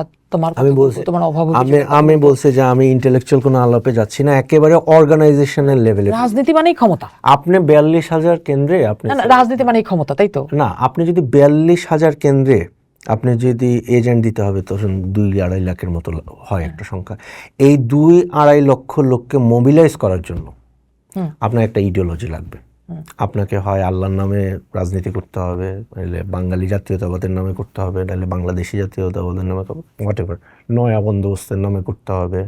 আমি বলছি যে আমি ইন্টেলেকচুয়াল কোনো আলাপে যাচ্ছি না, একেবারে অর্গানাইজেশনাল লেভেলে। রাজনীতি মানেই ক্ষমতা। আপনি 42,000 কেন্দ্রে আপনি রাজনীতি মানেই ক্ষমতা, তাই তো? না, আপনি যদি 42,000 কেন্দ্রে আপনি যদি এজেন্ট দিতে হবে, তখন 2-2.5 লাখের মতো হয় একটা সংখ্যা। এই 2-2.5 লক্ষ লোককে মোবিলাইজ করার জন্য আপনার একটা ইডিওলজি লাগবে। আপনাকে হয় আল্লাহর নামে রাজনীতি করতে হবে, নাহলে বাঙালি জাতীয়তাবাদের নামে করতে হবে, নাহলে বাংলাদেশি জাতীয়তাবাদের নামে, হোয়াট এভার, নয়া বন্দোবস্তের নামে করতে হবে,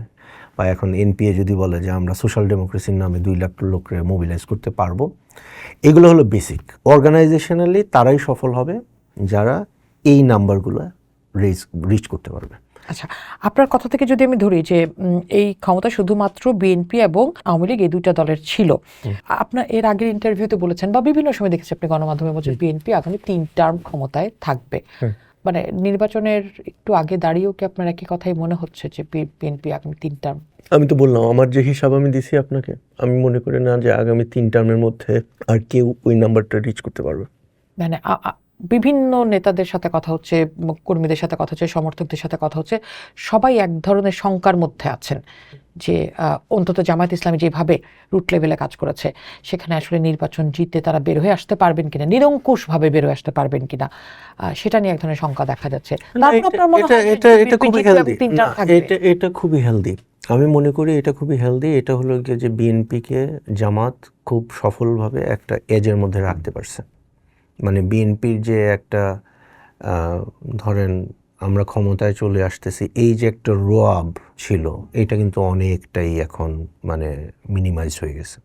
বা এখন এনপিএ যদি বলে যে আমরা সোশ্যাল ডেমোক্রেসির নামে 2 লাখ লোককে মোবিলাইজ করতে পারবো, এগুলো হলো বেসিক। অর্গানাইজেশনালি তারাই সফল হবে যারা এই নাম্বারগুলো রিচ করতে পারবে। আচ্ছা, আপনার কথা থেকে যদি আমি ধরি যে এই ক্ষমতা শুধুমাত্র বিএনপি এবং আওয়ামী লীগ এই দুইটা দলের ছিল, আপনার এর আগের ইন্টারভিউতে বলেছেন বা বিভিন্ন সময় দেখেছি আপনি গণমাধ্যমে বলছেন বিএনপি আগামী 3 টার্ম ক্ষমতায় থাকবে। মানে নির্বাচনের একটু আগে দাঁড়িয়েও কি আপনার একই কথাই মনে হচ্ছে যে বিএনপি আগামী 3 টার্ম? আমি তো বললাম আমার যে হিসাব আমি দিছি আপনাকে, আমি মনে করি না যে আগামী 3 টার্মের মধ্যে আর কেউ ওই নাম্বারটা রিচ করতে পারবে। মানে বিভিন্ন নেতাদের সাথে কথা হচ্ছে, কর্মীদের সাথে কথা হচ্ছে, সমর্থকদের সাথে কথা হচ্ছে, সবাই এক ধরনের শঙ্কার মধ্যে আছেন যে অন্তত জামায়াত ইসলামী যেভাবে রুট লেভেলে কাজ করেছে সেখানে আসলে নির্বাচন জিতে তারা বের হয়ে আসতে পারবেন কিনা, নিরঙ্কুশভাবে বের হয়ে আসতে পারবেন কিনা, সেটা নিয়ে এক ধরনের শঙ্কা দেখা যাচ্ছে। এটা খুবই হেলদি, আমি মনে করি এটা খুবই হেলদি। এটা হলো যে বিএনপিকে জামাত খুব সফলভাবে একটা এজের মধ্যে রাখতে পারছে। মানে বিএনপির যে একটা ধরেন আমরা ক্ষমতায় চলে আসতেছি এই যে একটা রোয়াব ছিল, এটা কিন্তু অনেকটাই এখন মানে মিনিমাইজ হয়ে গেছে।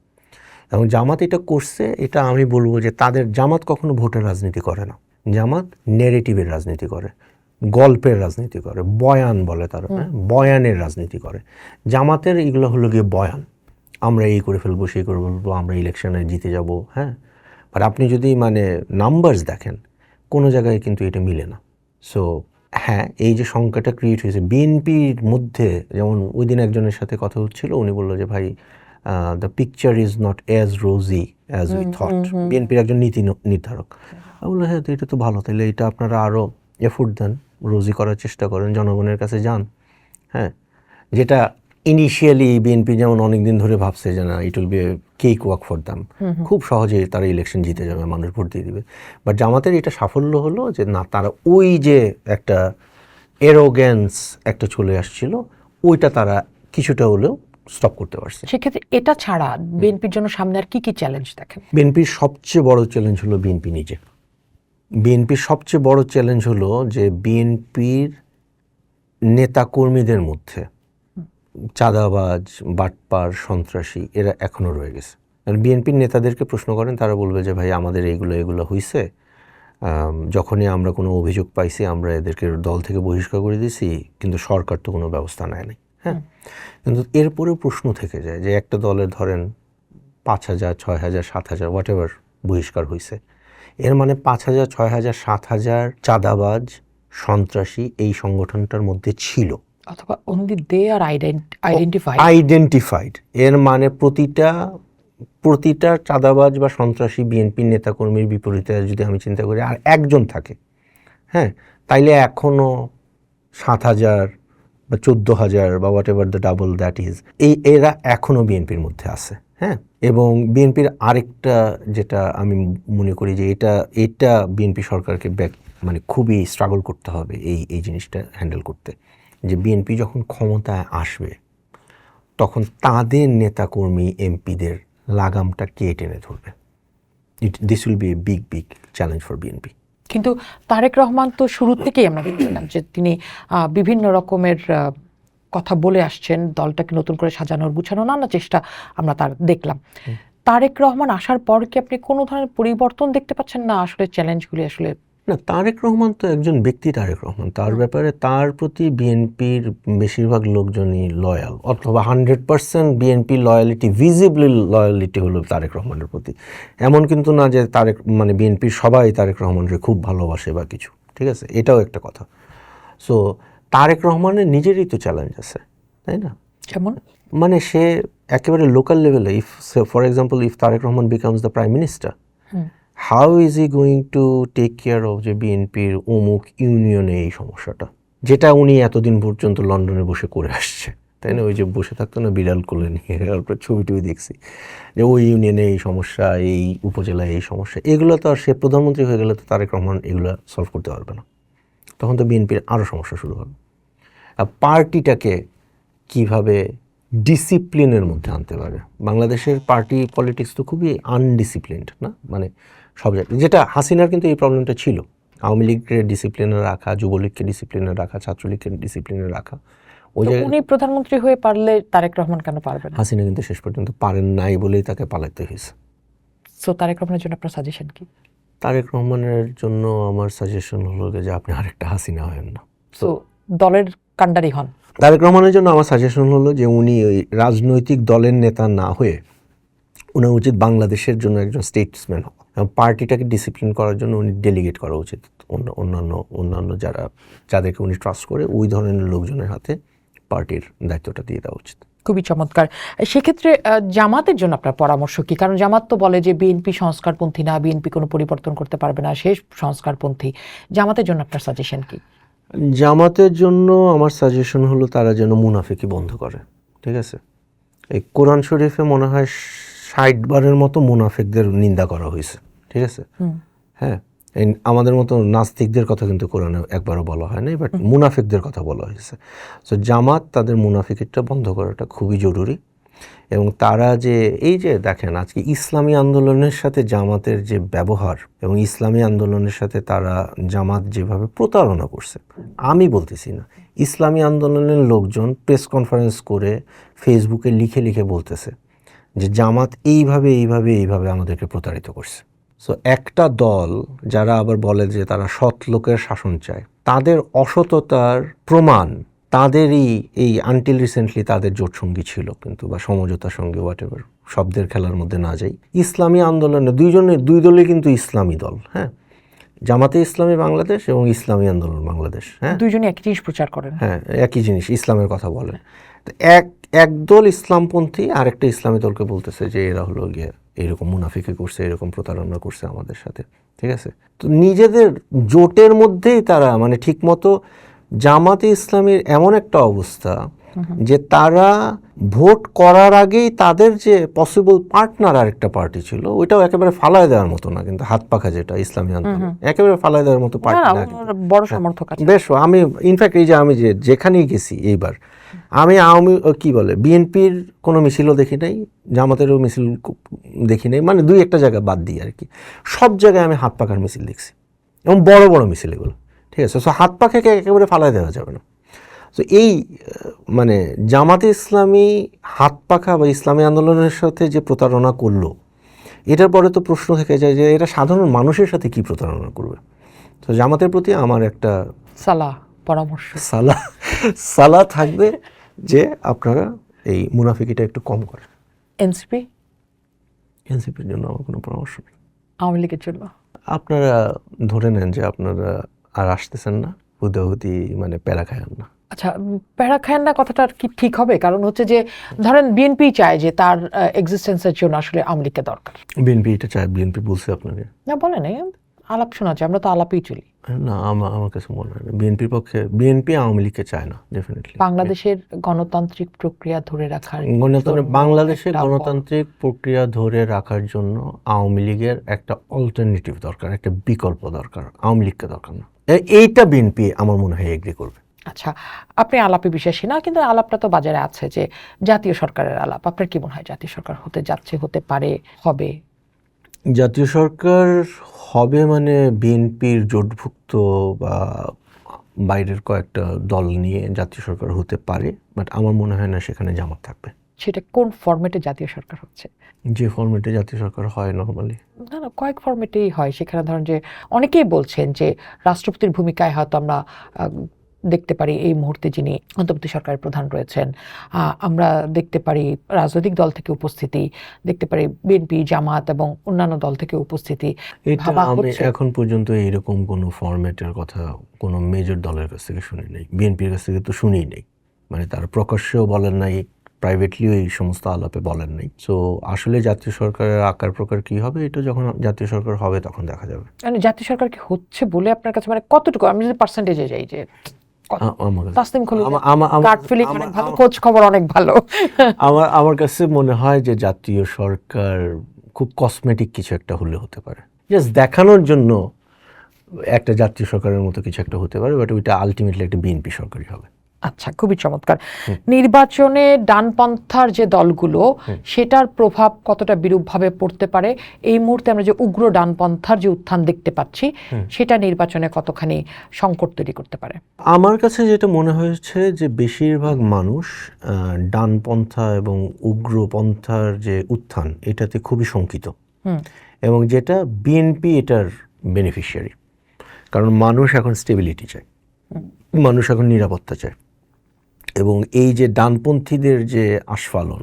এবং জামাত এটা করছে, এটা আমি বলবো যে তাদের জামাত কখনো ভোটের রাজনীতি করে না, জামাত নেরেটিভের রাজনীতি করে, গল্পের রাজনীতি করে, বয়ান বলে তারা, বয়ানের রাজনীতি করে। জামাতের এগুলো হলো গিয়ে বয়ান, আমরা এই করে ফেলবো, সেই করে ফেলবো, আমরা ইলেকশনে জিতে যাব। হ্যাঁ, আর আপনি যদি মানে নাম্বারস দেখেন কোনো জায়গায় কিন্তু এটা মিলে না। সো হ্যাঁ, এই যে সংখ্যাটা ক্রিয়েট হয়েছে বিএনপির মধ্যে, যেমন ওই দিন একজনের সাথে কথা হচ্ছিল, উনি বললো যে ভাই the picture is not as rosy as we thought. বিএনপির একজন নীতি নির্ধারক। আমি বললাম হ্যাঁ, তো এটা তো ভালো, তাহলে এটা আপনারা আরও এফোর্ট দেন, রোজি করার চেষ্টা করেন, জনগণের কাছে যান। হ্যাঁ, যেটা ইনিশিয়ালি বিএনপি যেমন অনেকদিন ধরে ভাবছে যে না, it will be cake walk for them, খুব সহজেই তারা ইলেকশন জিতে যাবে, মানুষ ভোট দিয়ে দিবে। বাট জামাতের এটা সাফল্য হলো যে না, তারা ওই যে একটা এরোগেন্স একটা চলে আসছিল, ওইটা তারা কিছুটা হলেও স্টপ করতে পারছে। সেক্ষেত্রে এটা ছাড়া বিএনপির জন্য সামনে আর কি কি চ্যালেঞ্জ দেখেন? বিএনপির সবচেয়ে বড় চ্যালেঞ্জ হলো বিএনপি নিজে। বিএনপির সবচেয়ে বড় চ্যালেঞ্জ হলো যে বিএনপির নেতাকর্মীদের মধ্যে চাঁদাবাজ, বাটপার, সন্ত্রাসী এরা এখনও রয়ে গেছে। বিএনপির নেতাদেরকে প্রশ্ন করেন, তারা বলবে যে ভাই আমাদের এগুলো হয়েছে, যখনই আমরা কোনো অভিযোগ পাইছি আমরা এদেরকে দল থেকে বহিষ্কার করে দিয়েছি, কিন্তু সরকার তো কোনো ব্যবস্থা নেয় নাই। হ্যাঁ, কিন্তু এরপরেও প্রশ্ন থেকে যায় যে একটা দলের ধরেন 5,000, 6,000, 7,000 হোয়াট এভার বহিষ্কার হয়েছে, এর মানে 5,000, 6,000, 7,000 চাঁদাবাজ, সন্ত্রাসী এই সংগঠনটার মধ্যে ছিল, অথবা only they are আইডেন্টিফাইড। এর মানে প্রতিটা চাঁদাবাজ বা সন্ত্রাসী বিএনপির নেতাকর্মীর বিপরীতে যদি আমি চিন্তা করি আর একজন থাকে, হ্যাঁ, তাইলে এখনও 7,000 বা 14,000 বা what ever the double that is, এরা এখনও বিএনপির মধ্যে আছে। হ্যাঁ, এবং বিএনপির আরেকটা যেটা আমি মনে করি যে এটা বিএনপি সরকারকে মানে খুবই স্ট্রাগল করতে হবে এই জিনিসটা হ্যান্ডেল করতে, যে বিএনপি যখন ক্ষমতায় আসবে তখন তাদের নেতাকর্মী এমপিদের লাগামটা কে টেনে ধরবে। This will B a big challenge for BNP. কিন্তু তারেক রহমান তো শুরু থেকেই আমরা দেখছিলাম যে তিনি বিভিন্ন রকমের কথা বলে আসছেন, দলটাকে নতুন করে সাজানোর, গুছানো নানা চেষ্টা আমরা তার দেখলাম। তারেক রহমান আসার পর কি আপনি কোনো ধরনের পরিবর্তন দেখতে পাচ্ছেন না? আসলে চ্যালেঞ্জগুলি আসলে না, তারেক রহমান তো একজন ব্যক্তি, তারেক রহমান, তার ব্যাপারে তার প্রতি বিএনপির বেশিরভাগ লোকজনই লয়াল, অথবা 100% বিএনপি লয়ালিটি, ভিজিবলি লয়ালিটি হলো তারেক রহমানের প্রতি। এমন কিন্তু না যে তারেক মানে বিএনপির সবাই তারেক রহমানকে খুব ভালোবাসে বা কিছু, ঠিক আছে, এটাও একটা কথা। সো তারেক রহমানের নিজেরই তো চ্যালেঞ্জ আছে, তাই না? যেমন মানে সে একেবারে লোকাল লেভেলে, if for example if Tarique Rahman becomes the prime minister, how is he going to take care of যে বিএনপির অমুক ইউনিয়নে এই সমস্যাটা, যেটা উনি এতদিন পর্যন্ত লন্ডনে বসে করে আসছে, তাই না? ওই যে বসে থাকতো না বিড়াল কোলে নিয়ে, তারপরে ছবি দেখছি যে ওই ইউনিয়নে এই সমস্যা, এই উপজেলায় এই সমস্যা, এগুলো তো আর সে প্রধানমন্ত্রী হয়ে গেলে তো তারেক রহমান এগুলো সলভ করতে পারবে না, তখন তো বিএনপির আরও সমস্যা শুরু হবে। পার্টিটাকে কিভাবে ডিসিপ্লিনের মধ্যে আনতে পারে, বাংলাদেশের পার্টি পলিটিক্স তো খুবই আনডিসিপ্লিনড না, মানে সব জায়গায়, যেটা হাসিনার কিন্তু এই প্রবলেমটা ছিল, আওয়ামী লীগকে ডিসিপ্লিনে রাখা, যুবলীগকে ডিসিপ্লিনে রাখা, ছাত্রলীগকে ডিসিপ্লিনে রাখা, ওই তো জায়গায় উনি প্রধানমন্ত্রী হয়ে পারলে তারেক রহমান কেন পারবেন? হাসিনা কিন্তু শেষ পর্যন্ত পারেন নাই বলেই তাকে পালাতে হয়েছে। সো তারেক রহমানের জন্য আপনার সাজেশন কি? তারেক রহমানের জন্য আমার সাজেশন হলো যে আপনি আরেকটা হাসিনা হবেন না। সো দলের কাণ্ডারি হন। তারেক রহমানের জন্য আমার সাজেশন হলো যে উনি ওই রাজনৈতিক দলের নেতা না হয়ে উনার উচিত বাংলাদেশের জন্য একজন স্টেটসম্যান হওয়া এবং পার্টিটাকে ডিসিপ্লিন করার জন্য উনি ডেলিগেট করা উচিত অন্যান্য যাদেরকে উনি ট্রাস্ট করে ওই ধরনের লোকজনের হাতে পার্টির দায়িত্বটা দিয়ে দেওয়া উচিত। খুবই চমৎকার। সেক্ষেত্রে জামাতের জন্য আপনার পরামর্শ কি? কারণ জামাত তো বলে যে বিএনপি সংস্কারপন্থী না, বিএনপি কোনো পরিবর্তন করতে পারবে না, শেষ সংস্কারপন্থী। জামাতের জন্য আপনার সাজেশন কি? জামাতের জন্য আমার সাজেশন হলো তারা যেন মুনাফিকি বন্ধ করে। ঠিক আছে, এই কোরআন শরীফে মনে হয় 60 বারের মতো মুনাফিকদের নিন্দা করা হয়েছে। ঠিক আছে, হ্যাঁ, এই আমাদের মতো নাস্তিকদের কথা কিন্তু কোরআনে একবারও বলা হয় না, বাট মুনাফিকদের কথা বলা হয়েছে। সো জামাত তাদের মুনাফিকিটা বন্ধ করাটা খুবই জরুরি। এবং তারা যে এই যে দেখেন আজকে ইসলামী আন্দোলনের সাথে জামাতের যে ব্যবহার এবং ইসলামী আন্দোলনের সাথে তারা জামাত যেভাবে প্রতারণা করছে, আমি বলতেছি না, ইসলামী আন্দোলনের লোকজন প্রেস কনফারেন্স করে ফেসবুকে লিখে লিখে বলতেছে যে জামাত এইভাবে আমাদেরকে প্রতারিত করছে। সো একটা দল যারা আবার বলে যে তারা সৎ লোকের শাসন চায়, তাদের অসততার প্রমাণ তাদেরই এই আনটিল রিসেন্টলি তাদের জোটসঙ্গী ছিল কিন্তু, বা সমঝোতার সঙ্গে হোয়াটএভার, শব্দের খেলার মধ্যে না যাই, ইসলামী আন্দোলনে দুই দলই কিন্তু ইসলামী দল। হ্যাঁ, জামাতে ইসলামী বাংলাদেশ এবং ইসলামী আন্দোলন বাংলাদেশ, হ্যাঁ, দুইজনই একই জিনিস প্রচার করেন। হ্যাঁ, একই জিনিস, ইসলামের কথা বলেন। তো এক দল ইসলামপন্থী আরেকটা ইসলামী দলকে বলতেছে যে এরা হলো গিয়ে এরকম মুনাফিকি করছে, এরকম প্রতারণা করছে আমাদের সাথে। ঠিক আছে, তো নিজেদের জোটের মধ্যেই তারা মানে ঠিকমতো জামাতে ইসলামীর এমন একটা অবস্থা যে তারা ভোট করার আগেই তাদের যে পসিবল পার্টনার আরেকটা পার্টি ছিল ওইটাও একেবারে ফালায় দেওয়ার মতো না, কিন্তু হাত পাখা যেটা ইসলামী আন্দোলন একেবারে ফালায় দেওয়ার মতো পার্টি না, বড় সমর্থক আছে। বেশ, আমি ইনফ্যাক্ট এই যে আমি যেখানেই গেছি এইবার, আমি বিএনপির কোনো মিছিলও দেখি নাই, জামাতেরও মিছিল দেখি নাই, মানে দুই একটা জায়গা বাদ দিই আর কি, সব জায়গায় আমি হাত পাখার মিছিল দেখছি এবং বড় বড় মিছিল এগুলো। ঠিক আছে, সো হাত পাখাকে একেবারে ফালায় দেওয়া যাবে না। তো এই মানে জামাতে ইসলামী হাত পাখা বা ইসলামী আন্দোলনের সাথে যে প্রতারণা করলো, এটার পরে তো প্রশ্ন থেকে যায় যে এরা সাধারণ মানুষের সাথে কি প্রতারণা করবে। তো জামাতের প্রতি আমার একটা পরামর্শ সালা থাকবে যে আপনারা এই মুনাফিকিটা একটু কম করেন। এনসিপির জন্য আমার কোনো পরামর্শ নেই। আওয়ামী লীগের জন্য আপনারা ধরে নেন যে আপনারা আর আসতেছেন না, হুদাহুদি মানে প্যারা খায়ান না। আচ্ছা, প্যারা খায়ান না কথাটা কি ঠিক হবে? কারণ হচ্ছে যে ধরেন বিএনপি চায় যে তার এক্সিস্টেন্সের জন্য আসলে আওয়ামী লীগকে দরকার। বিএনপি এটা চায়? বিএনপি বলছে আপনাকে? না, বলে নাই, আলাপ শোনা যায়, আমরা তো আলাপেই চলি। না, আমার কাছে মনে হয় না বিএনপির পক্ষে, বিএনপি আওয়ামী লীগকে চায় না ডেফিনেটলি। বাংলাদেশের গণতান্ত্রিক প্রক্রিয়া ধরে রাখার বাংলাদেশের গণতান্ত্রিক প্রক্রিয়া ধরে রাখার জন্য আওয়ামী লীগের একটা অল্টারনেটিভ দরকার, একটা বিকল্প দরকার, আওয়ামী লীগকে দরকার না। এইটা বিএনপি আমার মনে হয় এগ্রি করবে। আচ্ছা, আপনি আলাপে বিশ্বাসী না, কিন্তু আলাপটা তো বাজারে আছে যে জাতীয় সরকারের আলাপ। আপনার কি মনে হয় জাতীয় সরকার হতে যাচ্ছে, হতে পারে, হবে? জাতীয় সরকার হবে মানে বিএনপির জোটভুক্ত বা বাইরের কয়েকটা দল নিয়ে জাতীয় সরকার হতে পারে, বাট আমার মনে হয় না সেখানে জামাত থাকবে। সেটা কোন ফরম্যাটে জাতীয় সরকার হচ্ছে? যে ফরম্যাটে জাতীয় সরকার হয় নর্মালি। না, কয়েক ফরম্যাটেই হয়। সেখানে ধরেন যে অনেকেই বলছেন যে রাষ্ট্রপতির ভূমিকায় হয়তো আমরা দেখতে পারি এই মুহূর্তে যিনি অন্তর্বর্তী সরকারের প্রধান রয়েছেন, আমরা দেখতে পারি রাজনৈতিক দল থেকে উপস্থিতি, দেখতে পারি বিএনপি, জামাত এবং অন্যান্য দল থেকে উপস্থিতি। এটা আমি এখন পর্যন্ত এইরকম কোনো ফরম্যাটের কথা কোনো মেজর দলের কাছ থেকে শুনি নাই, বিএনপির কাছ থেকে তো শুনিই নেই, মানে তারা প্রকাশ্যেও বলেন নাই, প্রাইভেটলিও এই সমস্ত আলাপে বলেন নাই। সো আসলে জাতীয় সরকারের আকার প্রকার কি হবে এটা যখন জাতীয় সরকার হবে তখন দেখা যাবে। মানে জাতীয় সরকার কি হচ্ছে বলে আপনার কাছে মানে কতটুকু, আমি যদি পার্সেন্টেজে যাই যে খোঁজ খবর অনেক ভালো, আমার কাছে মনে হয় যে জাতীয় সরকার খুব কসমেটিক কিছু একটা হলে হতে পারে, জাস্ট দেখানোর জন্য একটা জাতীয় সরকারের মতো কিছু একটা হতে পারে, বাট ওইটা আলটিমেটলি একটা বিএনপি সরকারই হবে। আচ্ছা, খুবই চমৎকার। নির্বাচনে ডানপন্থার যে দলগুলো, সেটার প্রভাব কতটা বিরূপভাবে পড়তে পারে? এই মুহূর্তে আমরা যে উগ্র ডানপন্থার যে উত্থান দেখতে পাচ্ছি, সেটা নির্বাচনে কতখানি সংকট তৈরি করতে পারে? আমার কাছে যেটা মনে হয়েছে যে বেশিরভাগ মানুষ ডানপন্থা এবং উগ্রপন্থার যে উত্থান এটাতে খুবই শঙ্কিত, এবং যেটা বিএনপি এটার বেনিফিশিয়ারি। কারণ মানুষ এখন স্টেবিলিটি চায়, মানুষ এখন নিরাপত্তা চায়, এবং এই যে ডানপন্থীদের যে আস্ফালন,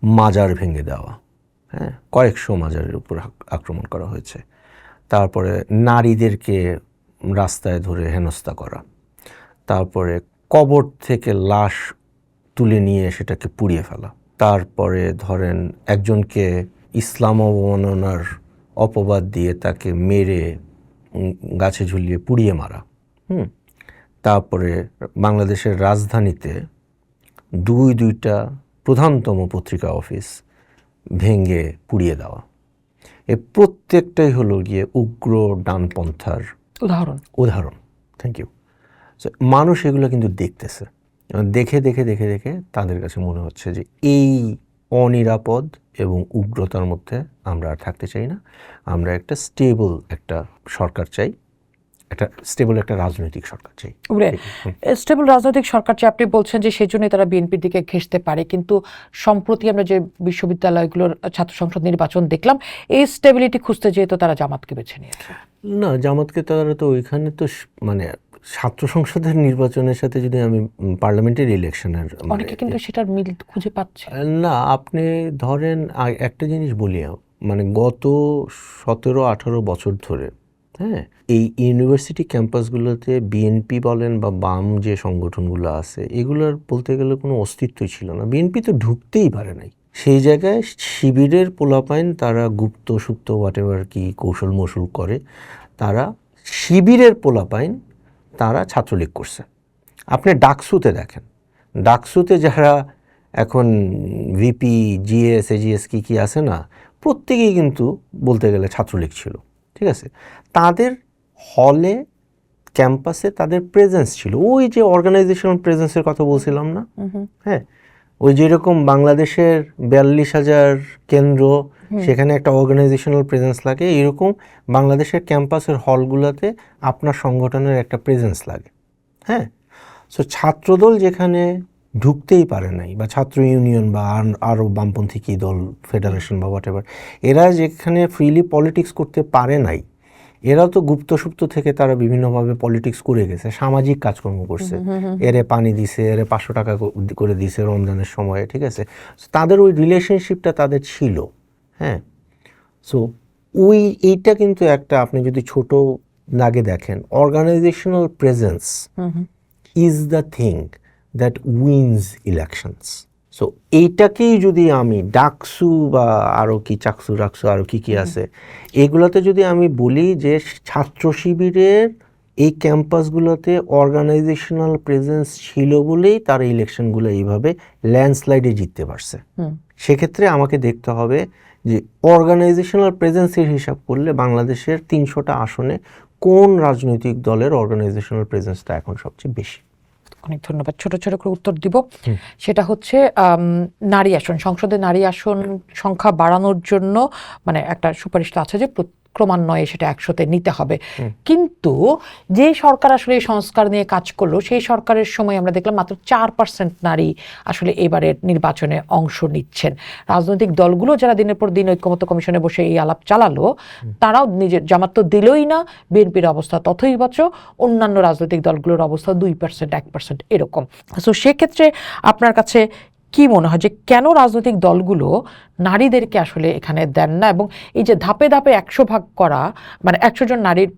মাজার ভেঙে দেওয়া, হ্যাঁ, কয়েকশো মাজারের উপর আক্রমণ করা হয়েছে, তারপরে নারীদেরকে রাস্তায় ধরে হেনস্থা করা, তারপরে কবর থেকে লাশ তুলে নিয়ে সেটাকে পুড়িয়ে ফেলা, তারপরে ধরেন একজনকে ইসলাম অবমাননার অপবাদ দিয়ে তাকে মেরে গাছে ঝুলিয়ে পুড়িয়ে মারা, তারপরে বাংলাদেশের রাজধানীতে দুইটা প্রধানতম পত্রিকা অফিস ভেঙে পুড়িয়ে দেওয়া, এ প্রত্যেকটাই হলো গিয়ে উগ্র ডানপন্থার উদাহরণ। Thank you. মানুষ এগুলো কিন্তু দেখতেছে, দেখে দেখে দেখে দেখে তাদের কাছে মনে হচ্ছে যে এই অনিরাপদ এবং উগ্রতার মধ্যে আমরা আর থাকতে চাই না, আমরা একটা স্টেবল একটা সরকার চাই, একটা স্টেবল একটা রাজনৈতিক সরকার চাই। স্টেবল রাজনৈতিক সরকার চাই আপনি বলছেন যে সেই জন্যই তারা বিএনপির দিকে ঘেঁষতে পারে, কিন্তু সম্প্রতি আমরা যে বিশ্ববিদ্যালয়গুলোর ছাত্র সংসদ নির্বাচন দেখলাম, এই স্টেবিলিটি খুঁজতে যেহেতু তারা জামাতকে বেছে নিয়েছে। না, জামাতকে তারা তো ওইখানে তো মানে ছাত্র সংসদের নির্বাচনের সাথে যদি আমি পার্লামেন্টের ইলেকশনের অনেকে কিন্তু সেটার মিল খুঁজে পাচ্ছে না। আপনি ধরেন একটা জিনিস বলি, মানে গত 17-18 বছর ধরে, হ্যাঁ, এই ইউনিভার্সিটি ক্যাম্পাসগুলোতে বিএনপি বলেন বা বাম যে সংগঠনগুলো আছে, এগুলোর বলতে গেলে কোনো অস্তিত্বই ছিল না। বিএনপি তো ঢুকতেই পারে নাই সেই জায়গায়। শিবিরের পোলাপাইন তারা গুপ্ত সুপ্ত হোয়াটএভার কি কৌশল মৌসুল করে, তারা শিবিরের পোলাপাইন তারা ছাত্রলীগ করছে। আপনি ডাকসুতে দেখেন, ডাকসুতে যারা এখন ভিপি, জিএস, এজিএস কি আছে না, প্রত্যেকেই কিন্তু বলতে গেলে ছাত্রলীগ ছিল, ঠিক আছে। তাদের হলে ক্যাম্পাসে তাদের প্রেজেন্স ছিল, ওই যে অর্গানাইজেশনাল প্রেজেন্সের কথা বলছিলাম না, হ্যাঁ, ওই যেরকম বাংলাদেশের 42,000 কেন্দ্র, সেখানে একটা অর্গানাইজেশনাল প্রেজেন্স লাগে, এরকম বাংলাদেশের ক্যাম্পাসের হলগুলোতে আপনার সংগঠনের একটা প্রেজেন্স লাগে, হ্যাঁ। সো ছাত্রদল যেখানে ঢুকতেই পারে নাই, বা ছাত্র ইউনিয়ন বা আরও বামপন্থী কী দল, ফেডারেশন বা হোয়াটএভার, এরা যেখানে ফ্রিলি পলিটিক্স করতে পারে নাই, এরা তো গুপ্তসুপ্ত থেকে তারা বিভিন্নভাবে পলিটিক্স করে গেছে, সামাজিক কাজকর্ম করছে, এরে পানি দিছে, এরে 500 টাকা করে দিছে রমজানের সময়ে, ঠিক আছে। তাদের ওই রিলেশনশিপটা তাদের ছিল, হ্যাঁ। সো এইটা কিন্তু একটা, আপনি যদি ছোট দাগে দেখেন, organizational presence is the thing that wins elections. So এইটাকেই যদি আমি ডাকসু বা আরও কি চাকসু রাকসু আরও কি আছে, এগুলোতে যদি আমি বলি যে ছাত্র শিবিরের এই ক্যাম্পাসগুলোতে অর্গানাইজেশনাল প্রেজেন্স ছিল বলেই তারা ইলেকশনগুলো এইভাবে ল্যান্ডস্লাইডে জিততে পারছে, সেক্ষেত্রে আমাকে দেখতে হবে যে অর্গানাইজেশনাল প্রেজেন্সের হিসাব করলে বাংলাদেশের 300টা আসনে কোন রাজনৈতিক দলের অর্গানাইজেশনাল প্রেজেন্সটা এখন সবচেয়ে বেশি। অনেক ধন্যবাদ। ছোট ছোট করে উত্তর দিব। সেটা হচ্ছে নারী আসন, সংসদে নারী আসন সংখ্যা বাড়ানোর জন্য মানে একটা সুপারিশ তো আছে যে ক্রমান্বয়ে সেটা 100-তে নিতে হবে, কিন্তু যে সরকার আসলে এই সংস্কার নিয়ে কাজ করলো, সেই সরকারের সময় আমরা দেখলাম মাত্র 4% নারী আসলে এবারের নির্বাচনে অংশ নিচ্ছেন। রাজনৈতিক দলগুলো যারা দিনের পর দিন ঐক্যমত্য কমিশনে বসে এই আলাপ চালালো, তারাও নিজের, জামাত তো দিলই না, বিএনপির অবস্থা তথৈবচ, অন্যান্য রাজনৈতিক দলগুলোর অবস্থা 2%, 1% এরকম। সো সেক্ষেত্রে আপনার কাছে কি মনে হয় যে কেন রাজনৈতিক দলগুলো নারীদেরকে আসলে এখানে দেন না, এবং এই যে ধাপে ধাপে 100 ভাগ করা, মানে 100 জন নারীর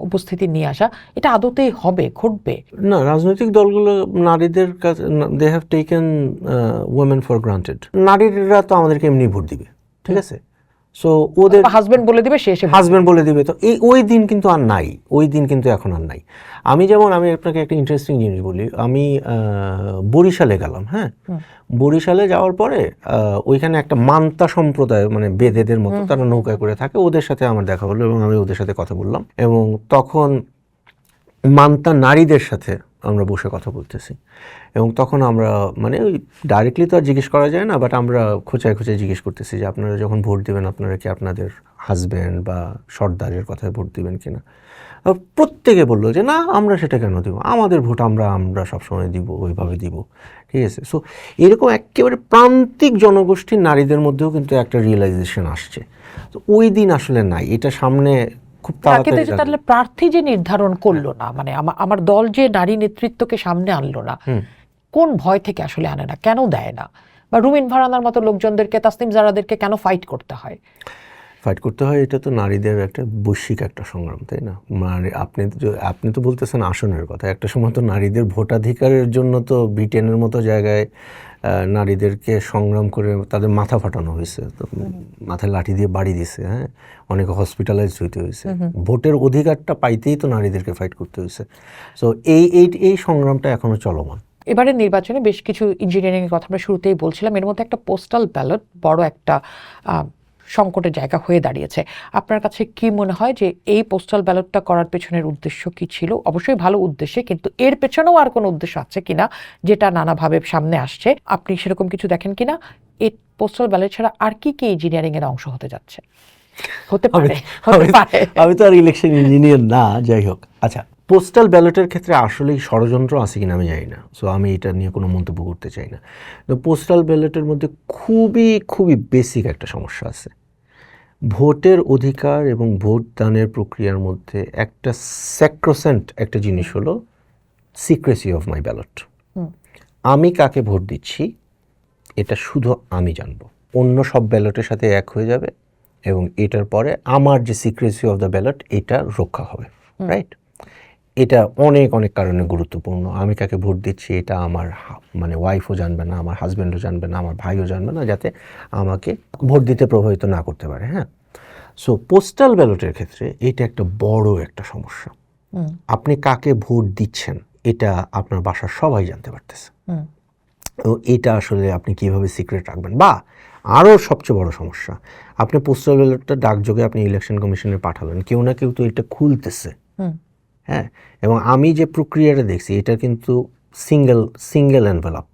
উপস্থিতি নিয়ে আসা, এটা আদতেই হবে, ঘটবে? না, রাজনৈতিক দলগুলো নারীদের কাছে, they have taken women for granted. নারীরা তো আমাদেরকে এমনি ভোট দিবে, ঠিক আছে। সো ওদের হাজবেন্ড বলে দিবে, সে এসে হাজবেন্ড বলে দিবে, তো ওই দিন কিন্তু আর নাই, ওই দিন কিন্তু এখন আর নাই। আমি আপনাকে একটা ইন্টারেস্টিং জিনিস বলি, আমি বরিশালে গেলাম, হ্যাঁ, বরিশালে যাওয়ার পরে ওইখানে একটা মান্তা সম্প্রদায়, মানে বেদেদের মতো, তারা নৌকায় করে থাকে, ওদের সাথে আমার দেখা হলো এবং আমি ওদের সাথে কথা বললাম, এবং তখন মান্তা নারীদের সাথে আমরা বসে কথা বলতেছি, এবং তখন আমরা মানে ওই ডাইরেক্টলি তো আর জিজ্ঞেস করা যায় না, বাট আমরা খোঁচায় খোঁচায় জিজ্ঞেস করতেছি যে আপনারা যখন ভোট দেবেন আপনারা কি আপনাদের হাজব্যান্ড বা সর্দারের কথায় ভোট দিবেন কিনা। প্রত্যেকে বললো যে না, আমরা সেটা কেন দিব, আমাদের ভোট আমরা সবসময় দিব, ওইভাবে দিব, ঠিক আছে। সো এরকম একেবারে প্রান্তিক জনগোষ্ঠীর নারীদের মধ্যেও কিন্তু একটা রিয়েলাইজেশন আসছে। তো ওই দিন আসলে নাই, এটা সামনে খুব তাড়াতাড়ি। তাহলে প্রার্থী যে নির্ধারণ করলো না, মানে আমার দল যে নারী নেতৃত্বকে সামনে আনলো না, কোন ভয় থেকে আসলে আনে না, কেন দেয় না? বা রুমিন ফারহানার মতো লোকজনদেরকে, তাসনিম জারাদেরকে কেন ফাইট করতে হয়? ফাইট করতে হয়, এটা তো নারীদের একটা বৈশ্বিক একটা সংগ্রাম, তাই না? মানে আপনি তো বলতেছেন আসনের কথা, একটা সময় তো নারীদের ভোটাধিকারের জন্য তো ব্রিটেনের মতো জায়গায় নারীদেরকে সংগ্রাম করে তাদের মাথা ফাটানো হয়েছে, তো মাথায় লাঠি দিয়ে বাড়ি দিছে, হ্যাঁ, অনেকে হসপিটালাইজ হইতে হয়েছে। ভোটের অধিকারটা পাইতেই তো নারীদেরকে ফাইট করতে হয়েছে। সো এই সংগ্রামটা এখনো চলমান। এবারের নির্বাচনে বেশ কিছু ইঞ্জিনিয়ারিং এর কথা আমরা শুরুতেই বলছিলাম, এর মধ্যে একটা পোস্টাল ব্যালট বড় একটা সংকটের জায়গা হয়ে দাঁড়িয়েছে। আপনার কাছে কি মনে হয় যে এই পোস্টাল ব্যালটটা করার পেছনের উদ্দেশ্য কি ছিল? অবশ্যই ভালো উদ্দেশ্যে, কিন্তু এর পেছনেও আর কোনো উদ্দেশ্য আছে কিনা যেটা নানাভাবে সামনে আসছে? আপনি সেরকম কিছু দেখেন কিনা? এই পোস্টাল ব্যালট ছাড়া আর কি কি ইঞ্জিনিয়ারিং এর অংশ হতে যাচ্ছে? হতে পারে। আমি তো আর ইলেকশন ইঞ্জিনিয়ার না, যাই হোক। আচ্ছা, পোস্টাল ব্যালটের ক্ষেত্রে আসলেই ষড়যন্ত্র আছে কিনা আমি জানি না, সো আমি এটা নিয়ে কোনো মন্তব্য করতে চাই না। তো পোস্টাল ব্যালটের মধ্যে খুবই বেসিক একটা সমস্যা আছে। ভোটের অধিকার এবং ভোট দানের প্রক্রিয়ার মধ্যে একটা স্যাক্রোসেন্ট একটা জিনিস হলো সিক্রেসি অফ মাই ব্যালট। আমি কাকে ভোট দিচ্ছি এটা শুধু আমি জানবো, অন্য সব ব্যালটের সাথে এক হয়ে যাবে, এবং এটার পরে আমার যে সিক্রেসি অফ দ্য ব্যালট এটা রক্ষা হবে, রাইট? এটা অনেক কারণে গুরুত্বপূর্ণ। আমি কাকে ভোট দিচ্ছি এটা আমার মানে ওয়াইফও জানবে না, আমার হাজব্যান্ডও জানবে না, আমার ভাইও জানবে না, যাতে আমাকে ভোট দিতে প্রভাবিত না করতে পারে, হ্যাঁ। সো পোস্টাল ব্যালটের ক্ষেত্রে এটা একটা বড় একটা সমস্যা। আপনি কাকে ভোট দিচ্ছেন এটা আপনার বাসার সবাই জানতে পারতেছে, তো এটা আসলে আপনি কিভাবে সিক্রেট রাখবেন? বা আরও সবচেয়ে বড় সমস্যা, আপনি পোস্টাল ব্যালটটা ডাকযোগে আপনি ইলেকশন কমিশনে পাঠালেন, কেউ না কেউ তো এটা খুলতেছে, হ্যাঁ। এবং আমি যে প্রক্রিয়াটা দেখছি এটা কিন্তু সিঙ্গেল এনভেলপ।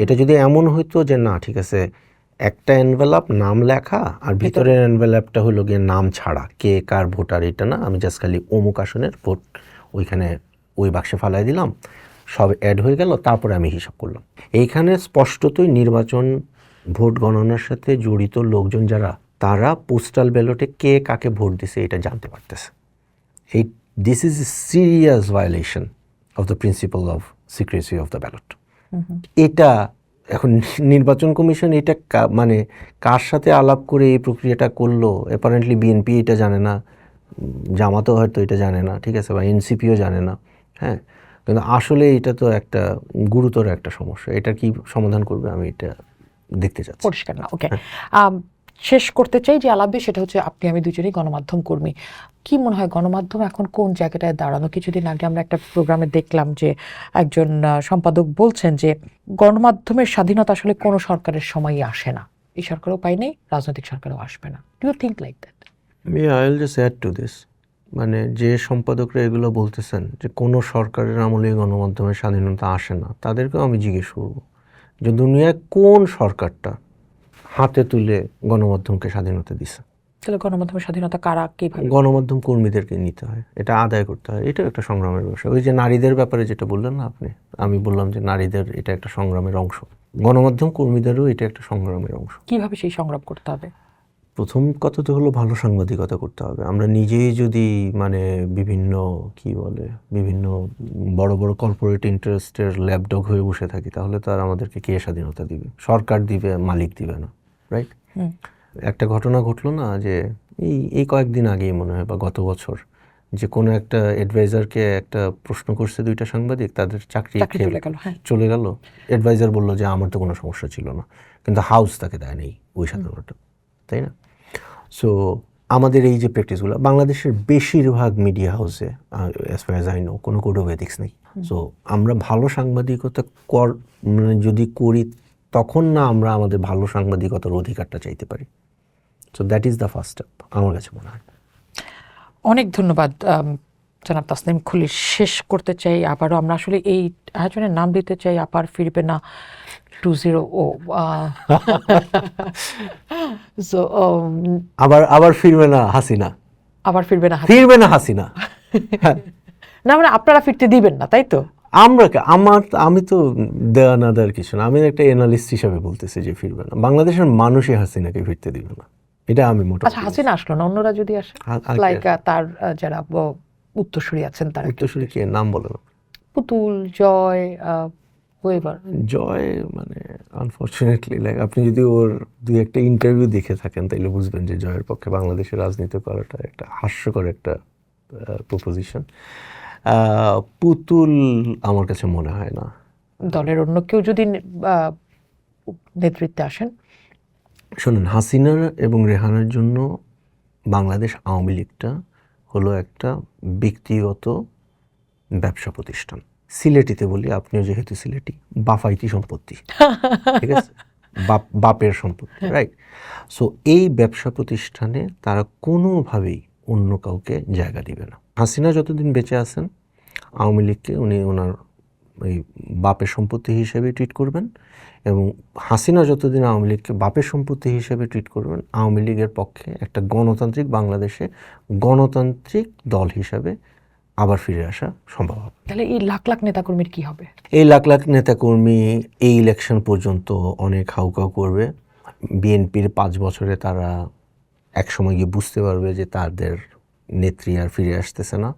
এটা যদি এমন হইতো যে না ঠিক আছে, একটা এনভেলপ নাম লেখা আর ভিতরের এনভেলপটা হলো গিয়ে নাম ছাড়া, কে কার ভোটার এটা না, আমি জাস্ট খালি অমুক আসনের ভোট ওইখানে ওই বাক্সে ফালাই দিলাম, সব অ্যাড হয়ে গেল, তারপরে আমি হিসাব করলাম। এইখানে স্পষ্টতই নির্বাচন ভোট গণনার সাথে জড়িত লোকজন যারা, তারা পোস্টাল ব্যালটে কে কাকে ভোট দিছে এটা জানতে পারতেছে। This is a serious violation of the principle of secrecy of the ballot. এটা এখন নির্বাচন কমিশন এটা মানে কার সাথে আলাপ করে এই প্রক্রিয়াটা করলো, অ্যাপারেন্টলি বিএনপি এটা জানে না, জামাতও হয়তো এটা জানে না, ঠিক আছে, বা এনসিপিও জানে না, হ্যাঁ। কিন্তু আসলে এটা তো একটা গুরুতর একটা সমস্যা, এটা কি সমাধান করবে আমি এটা দেখতে চাচ্ছি। পরিষ্কার না, ওকে। শেষ করতে চাই যে আলাপে, সেটা হচ্ছে আপনি আমি দুজনেই গণমাধ্যম কর্মী। কি মনে হয় গণমাধ্যম এখন কোন জায়গাটায় দাঁড়ানো? কিছুদিন আগে আমরা একটা প্রোগ্রামে দেখলাম যে একজন সম্পাদক বলছেন যে গণমাধ্যমের স্বাধীনতা আসলে কোনো সরকারের সময়ই আসে না, এই সরকারও পায়নি, রাজনৈতিক সরকারও আসবে না। Do you think like that? I will just add to this, মানে যে সম্পাদকরা এগুলো বলতেছেন যে কোনো সরকারের আমলে গণমাধ্যমের স্বাধীনতা আসে না, তাদেরকেও আমি জিজ্ঞেস করব যে দুনিয়ায় কোন সরকারটা হাতে তুলে গণমাধ্যমকে স্বাধীনতা দিছে? তাহলে গণমাধ্যমের স্বাধীনতা কারা কিভাবে? গণমাধ্যম কর্মীদেরকে নিতে হয়, এটা আদায় করতে হয়, এটাও একটা সংগ্রামের বিষয়। ওই যে নারীদের ব্যাপারে যেটা বললেন না আপনি, আমি বললাম যে নারীদের এটা একটা সংগ্রামের অংশ, গণমাধ্যম কর্মীদেরও এটা একটা সংগ্রামের অংশ। কিভাবে সেই সংগ্রাম করতে হবে? প্রথম কথা তো হলো ভালো সাংবাদিকতা করতে হবে। আমরা নিজেই যদি মানে বিভিন্ন বড় বড় কর্পোরেট ইন্টারেস্টের ল্যাপডগ হয়ে বসে থাকি, তাহলে তো আর আমাদেরকে কে স্বাধীনতা দিবে? সরকার দিবে, মালিক দিবে না, রাইট? একটা ঘটনা ঘটলো না যে এই কয়েকদিন আগেই মনে হয় বা গত বছর, যে কোনো একটা অ্যাডভাইজারকে একটা প্রশ্ন করছে দুইটা সাংবাদিক, তাদের চাকরি চলে গেল। অ্যাডভাইজার বললো যে আমার তো কোনো সমস্যা ছিল না, কিন্তু হাউস তাকে দেয় নেই ওই স্বাধীনতা, তাই না? সো আমাদের এই যে প্র্যাকটিসগুলো বাংলাদেশের বেশিরভাগ মিডিয়া হাউসে as far as I know কোনো কোড অফ এথিক্স নেই। সো আমরা ভালো সাংবাদিকতা মানে যদি করি, তখন না আমরা আমাদের ভালো সাংবাদিকতার অধিকারটা চাইতে পারি। So that is the first step আমার কাছে মনে হয়। অনেক ধন্যবাদ জনাব তাসনিম খলিল, শেষ করতে চাই আবারও, আমরা আসলে এই আয়োজনের নাম দিতে চাই আবার ফিরবে না 20 সো আবার ফিরবে না হাসিনা, আবার ফিরবে না ফিরবে না হাসিনা। না মানে আপনারা ফিরতে দিবেন না, তাই তো? আমি তো দেওয়া না দেওয়ার কিছু না, আমি একটা এনালিস্ট হিসাবে বলতেছি যে ফিরবে না। বাংলাদেশের মানুষই হাসিনাকে ফিরতে দিবে না, এটা আমি মোটা। আচ্ছা, হাসিনা আসলো না, অন্যরা যদি আসে, লাইক তার যারা উত্তরসূরি আছেন, তার উত্তরসূরি কি নাম বলে না? পুতুল, জয়, ওয়েভার। জয় মানে আনফরচুনেটলি, লাইক আপনি যদি ওর দুই একটা ইন্টারভিউ দেখে থাকেন তাইলে বুঝবেন যে জয়ের পক্ষে বাংলাদেশের রাজনীতি করাটা একটা হাস্যকর একটা প্রপোজিশন। পুতুল আমার কাছে মনে হয় না। দলের অন্য কেউ যদি নেতৃত্বে আসেন? শোনেন, হাসিনা এবং রেহানার জন্য বাংলাদেশ আওয়ামী লীগটা হলো একটা ব্যক্তিগত ব্যবসা প্রতিষ্ঠান। সিলেটিতে বলি, আপনিও যেহেতু সিলেটি, বাফাইতি সম্পত্তি, ঠিক আছে, বাপের সম্পত্তি, রাইট? সো এই ব্যবসা প্রতিষ্ঠানে তারা কোনোভাবেই অন্য কাউকে জায়গা দিবে না। হাসিনা যতদিন বেঁচে আছেন আওয়ামী লীগকে উনি ওনার ওই বাপের সম্পত্তি হিসেবে ট্রিট করবেন, এবং হাসিনা যতদিন আওয়ামী লীগকে বাপের সম্পত্তি হিসেবে ট্রিট করবেন, আওয়ামী লীগের পক্ষে একটা গণতান্ত্রিক বাংলাদেশে গণতান্ত্রিক দল হিসাবে আবার ফিরে আসা সম্ভব হবে। তাহলে এই লাখ লাখ নেতাকর্মীর কি হবে? এই লাখ লাখ নেতাকর্মী এই ইলেকশন পর্যন্ত অনেক হাউকাউ করবে। বিএনপির 5 বছরে তারা একসময় গিয়ে বুঝতে পারবে যে তাদের নেত্রী আর ফিরে আসতেছে না,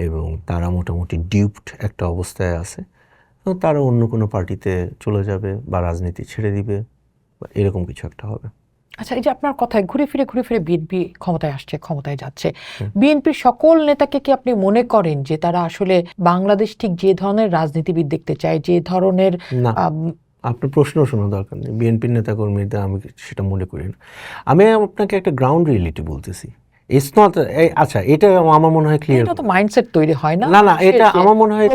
এবং তারা মোটামুটি ডিউপড একটা অবস্থায় আছে। তারা অন্য কোনো পার্টিতে চলে যাবে বা রাজনীতি ছেড়ে দিবে, বা এরকম কিছু একটা হবে। আচ্ছা, এই যে আপনার কথায় ঘুরে ফিরে বিএনপি ক্ষমতায় আসছে, ক্ষমতায় যাচ্ছে, বিএনপির সকল নেতাকে কি আপনি মনে করেন যে তারা আসলে বাংলাদেশ ঠিক যে ধরনের রাজনীতিবিদ দেখতে চায়, যে ধরনের? না, আপনার প্রশ্ন শোনা দরকার নেই। বিএনপির নেতাকর্মীদের আমি সেটা মনে করি না। আমি আপনাকে একটা গ্রাউন্ড রিয়েলিটি বলতেছি। ইটস নট, আচ্ছা এটা আমার মনে হয় ক্লিয়ার। এটা তো মাইন্ডসেট তৈরি হয় না? না, এটা আমার মনে হয়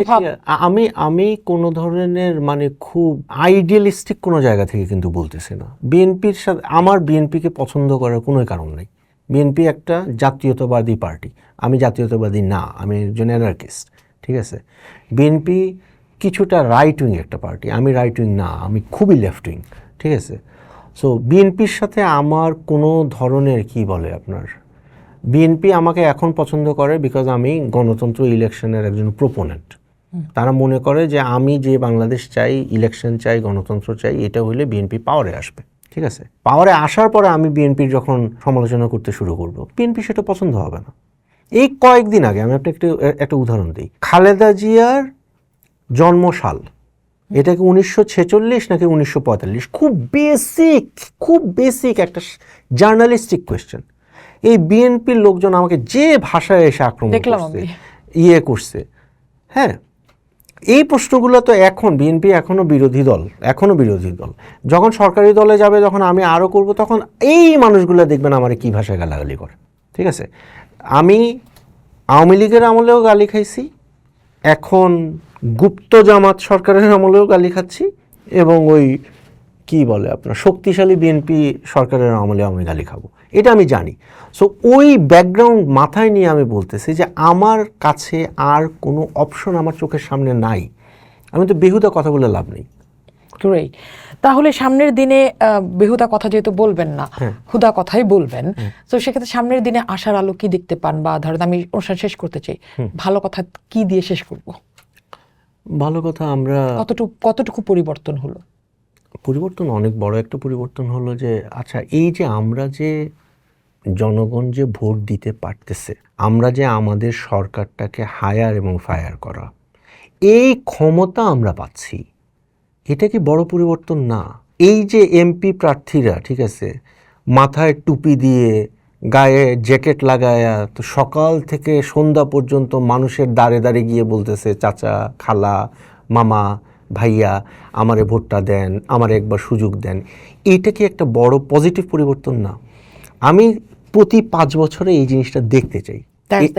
আমি কোনো ধরনের মানে খুব আইডিয়ালিস্টিক কোনো জায়গা থেকে কিন্তু বলতেছি না। বিএনপির সাথে আমার বিএনপিকে পছন্দ করার কোনো কারণ নেই। বিএনপি একটা জাতীয়তাবাদী পার্টি, আমি জাতীয়তাবাদী না, আমি একজন অ্যানার্কিস্ট, ঠিক আছে। বিএনপি কিছুটা রাইট উইং একটা পার্টি, আমি রাইট উইং না, আমি খুবই লেফট উইং, ঠিক আছে। সো বিএনপির সাথে আমার কোনো ধরনের কি বলে আপনার, বিএনপি আমাকে এখন পছন্দ করে বিকজ আমি গণতন্ত্র ইলেকশনের একজন প্রোপোনেন্ট। তারা মনে করে যে আমি যে বাংলাদেশ চাই, ইলেকশন চাই, গণতন্ত্র চাই, এটা হইলে বিএনপি পাওয়ারে আসবে, ঠিক আছে। পাওয়ারে আসার পরে আমি বিএনপির যখন সমালোচনা করতে শুরু করব, বিএনপি সেটা পছন্দ হবে না। এই কয়েকদিন আগে আমি আপনাকে একটা উদাহরণ দিই। খালেদা জিয়ার জন্মসাল, এটা কি 1946 নাকি 1945? খুব বেসিক একটা জার্নালিস্টিক কোয়েশ্চেন। এই বিএনপির লোকজন আমাকে যে ভাষায় এসে আক্রমণ করছে, হ্যাঁ, এই প্রশ্নগুলো তো এখন বিএনপি এখনো বিরোধী দল। যখন সরকারি দলে যাবে, যখন আমি আরও করব, তখন এই মানুষগুলো দেখবেন আমার কি ভাষায় গালাগালি করে, ঠিক আছে। আমি আওয়ামী লীগের আমলেও গালি খাইছি, এখন গুপ্ত জামাত সরকারের আমলেও গালি খাচ্ছি, এবং ওই কি বলে আপনার শক্তিশালী বিএনপি সরকারের আমলে আমি গালি খাবো, এটা আমি জানি। সো ওই ব্যাকগ্রাউন্ড মাথায় নিয়ে আমি বলতেছি যে আমার কাছে আর কোনো অপশন আমার চোখের সামনে নাই। আমি তো বেহুদা কথা বলে লাভ নেই। গ্রেট। তাহলে সামনের দিনে বেহুদা কথা যেহেতু বলবেন না, হুদা কথাই বলবেন, তো সেক্ষেত্রে সামনের দিনে আশার আলো কি দেখতে পান? বা ধরেন আমি অনুষ্ঠান শেষ করতে চাই, ভালো কথা কি দিয়ে শেষ করব? ভালো কথা, আমরা কতটুকু পরিবর্তন হলো? পরিবর্তন অনেক বড় একটা পরিবর্তন হলো যে, আচ্ছা এই যে আমরা যে জনগণ যে ভোট দিতে পারতেছে, আমরা যে আমাদের সরকারটাকে হায়ার এবং ফায়ার করা, এই ক্ষমতা আমরা পাচ্ছি, এটা কি বড় পরিবর্তন না? এই যে এমপি প্রার্থীরা, ঠিক আছে, মাথায় টুপি দিয়ে গায়ে জ্যাকেট লাগায়া তো সকাল থেকে সন্ধ্যা পর্যন্ত মানুষের দাঁড়ে দাঁড়ে গিয়ে বলতেছে, চাচা, খালা, মামা, ভাইয়া, আমারে ভোটটা দেন, আমারে একবার সুযোগ দেন, এইটা কি একটা বড় পজিটিভ পরিবর্তন না? আমি প্রতি 5 বছরে এই জিনিসটা দেখতে চাই। দ্যাটস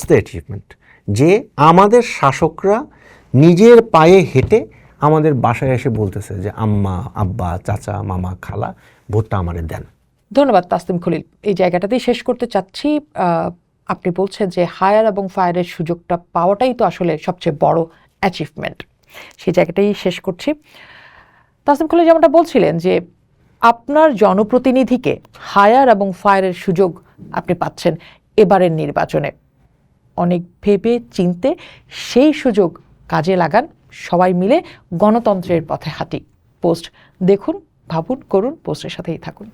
দ্য অ্যাচিভমেন্ট, যে আমাদের শাসকরা নিজের পায়ে হেঁটে আমাদের বাসায় এসে বলতেছে যে আম্মা, আব্বা, চাচা, মামা, খালা, ভোটটা আমারে দেন। ধন্যবাদ তাসনিম খলিল। এই জায়গাটাতেই শেষ করতে চাচ্ছি। আপনি বলছেন যে হায়ার এবং ফায়ারের সুযোগটা পাওয়াটাই তো আসলে সবচেয়ে বড় অ্যাচিভমেন্ট। সেই জায়গাটাই শেষ করছি। তাসনিম খালিদ যেমনটা বলছিলেন যে আপনার জনপ্রতিনিধিকে হায়ার এবং ফায়ারের সুযোগ আপনি পাচ্ছেন এবারের নির্বাচনে। অনেক ভেবে চিনতে সেই সুযোগ কাজে লাগান, সবাই মিলে গণতন্ত্রের পথে হাঁটি। পোস্ট দেখুন, ভাবুন, করুন, পোস্টের সাথেই থাকুন।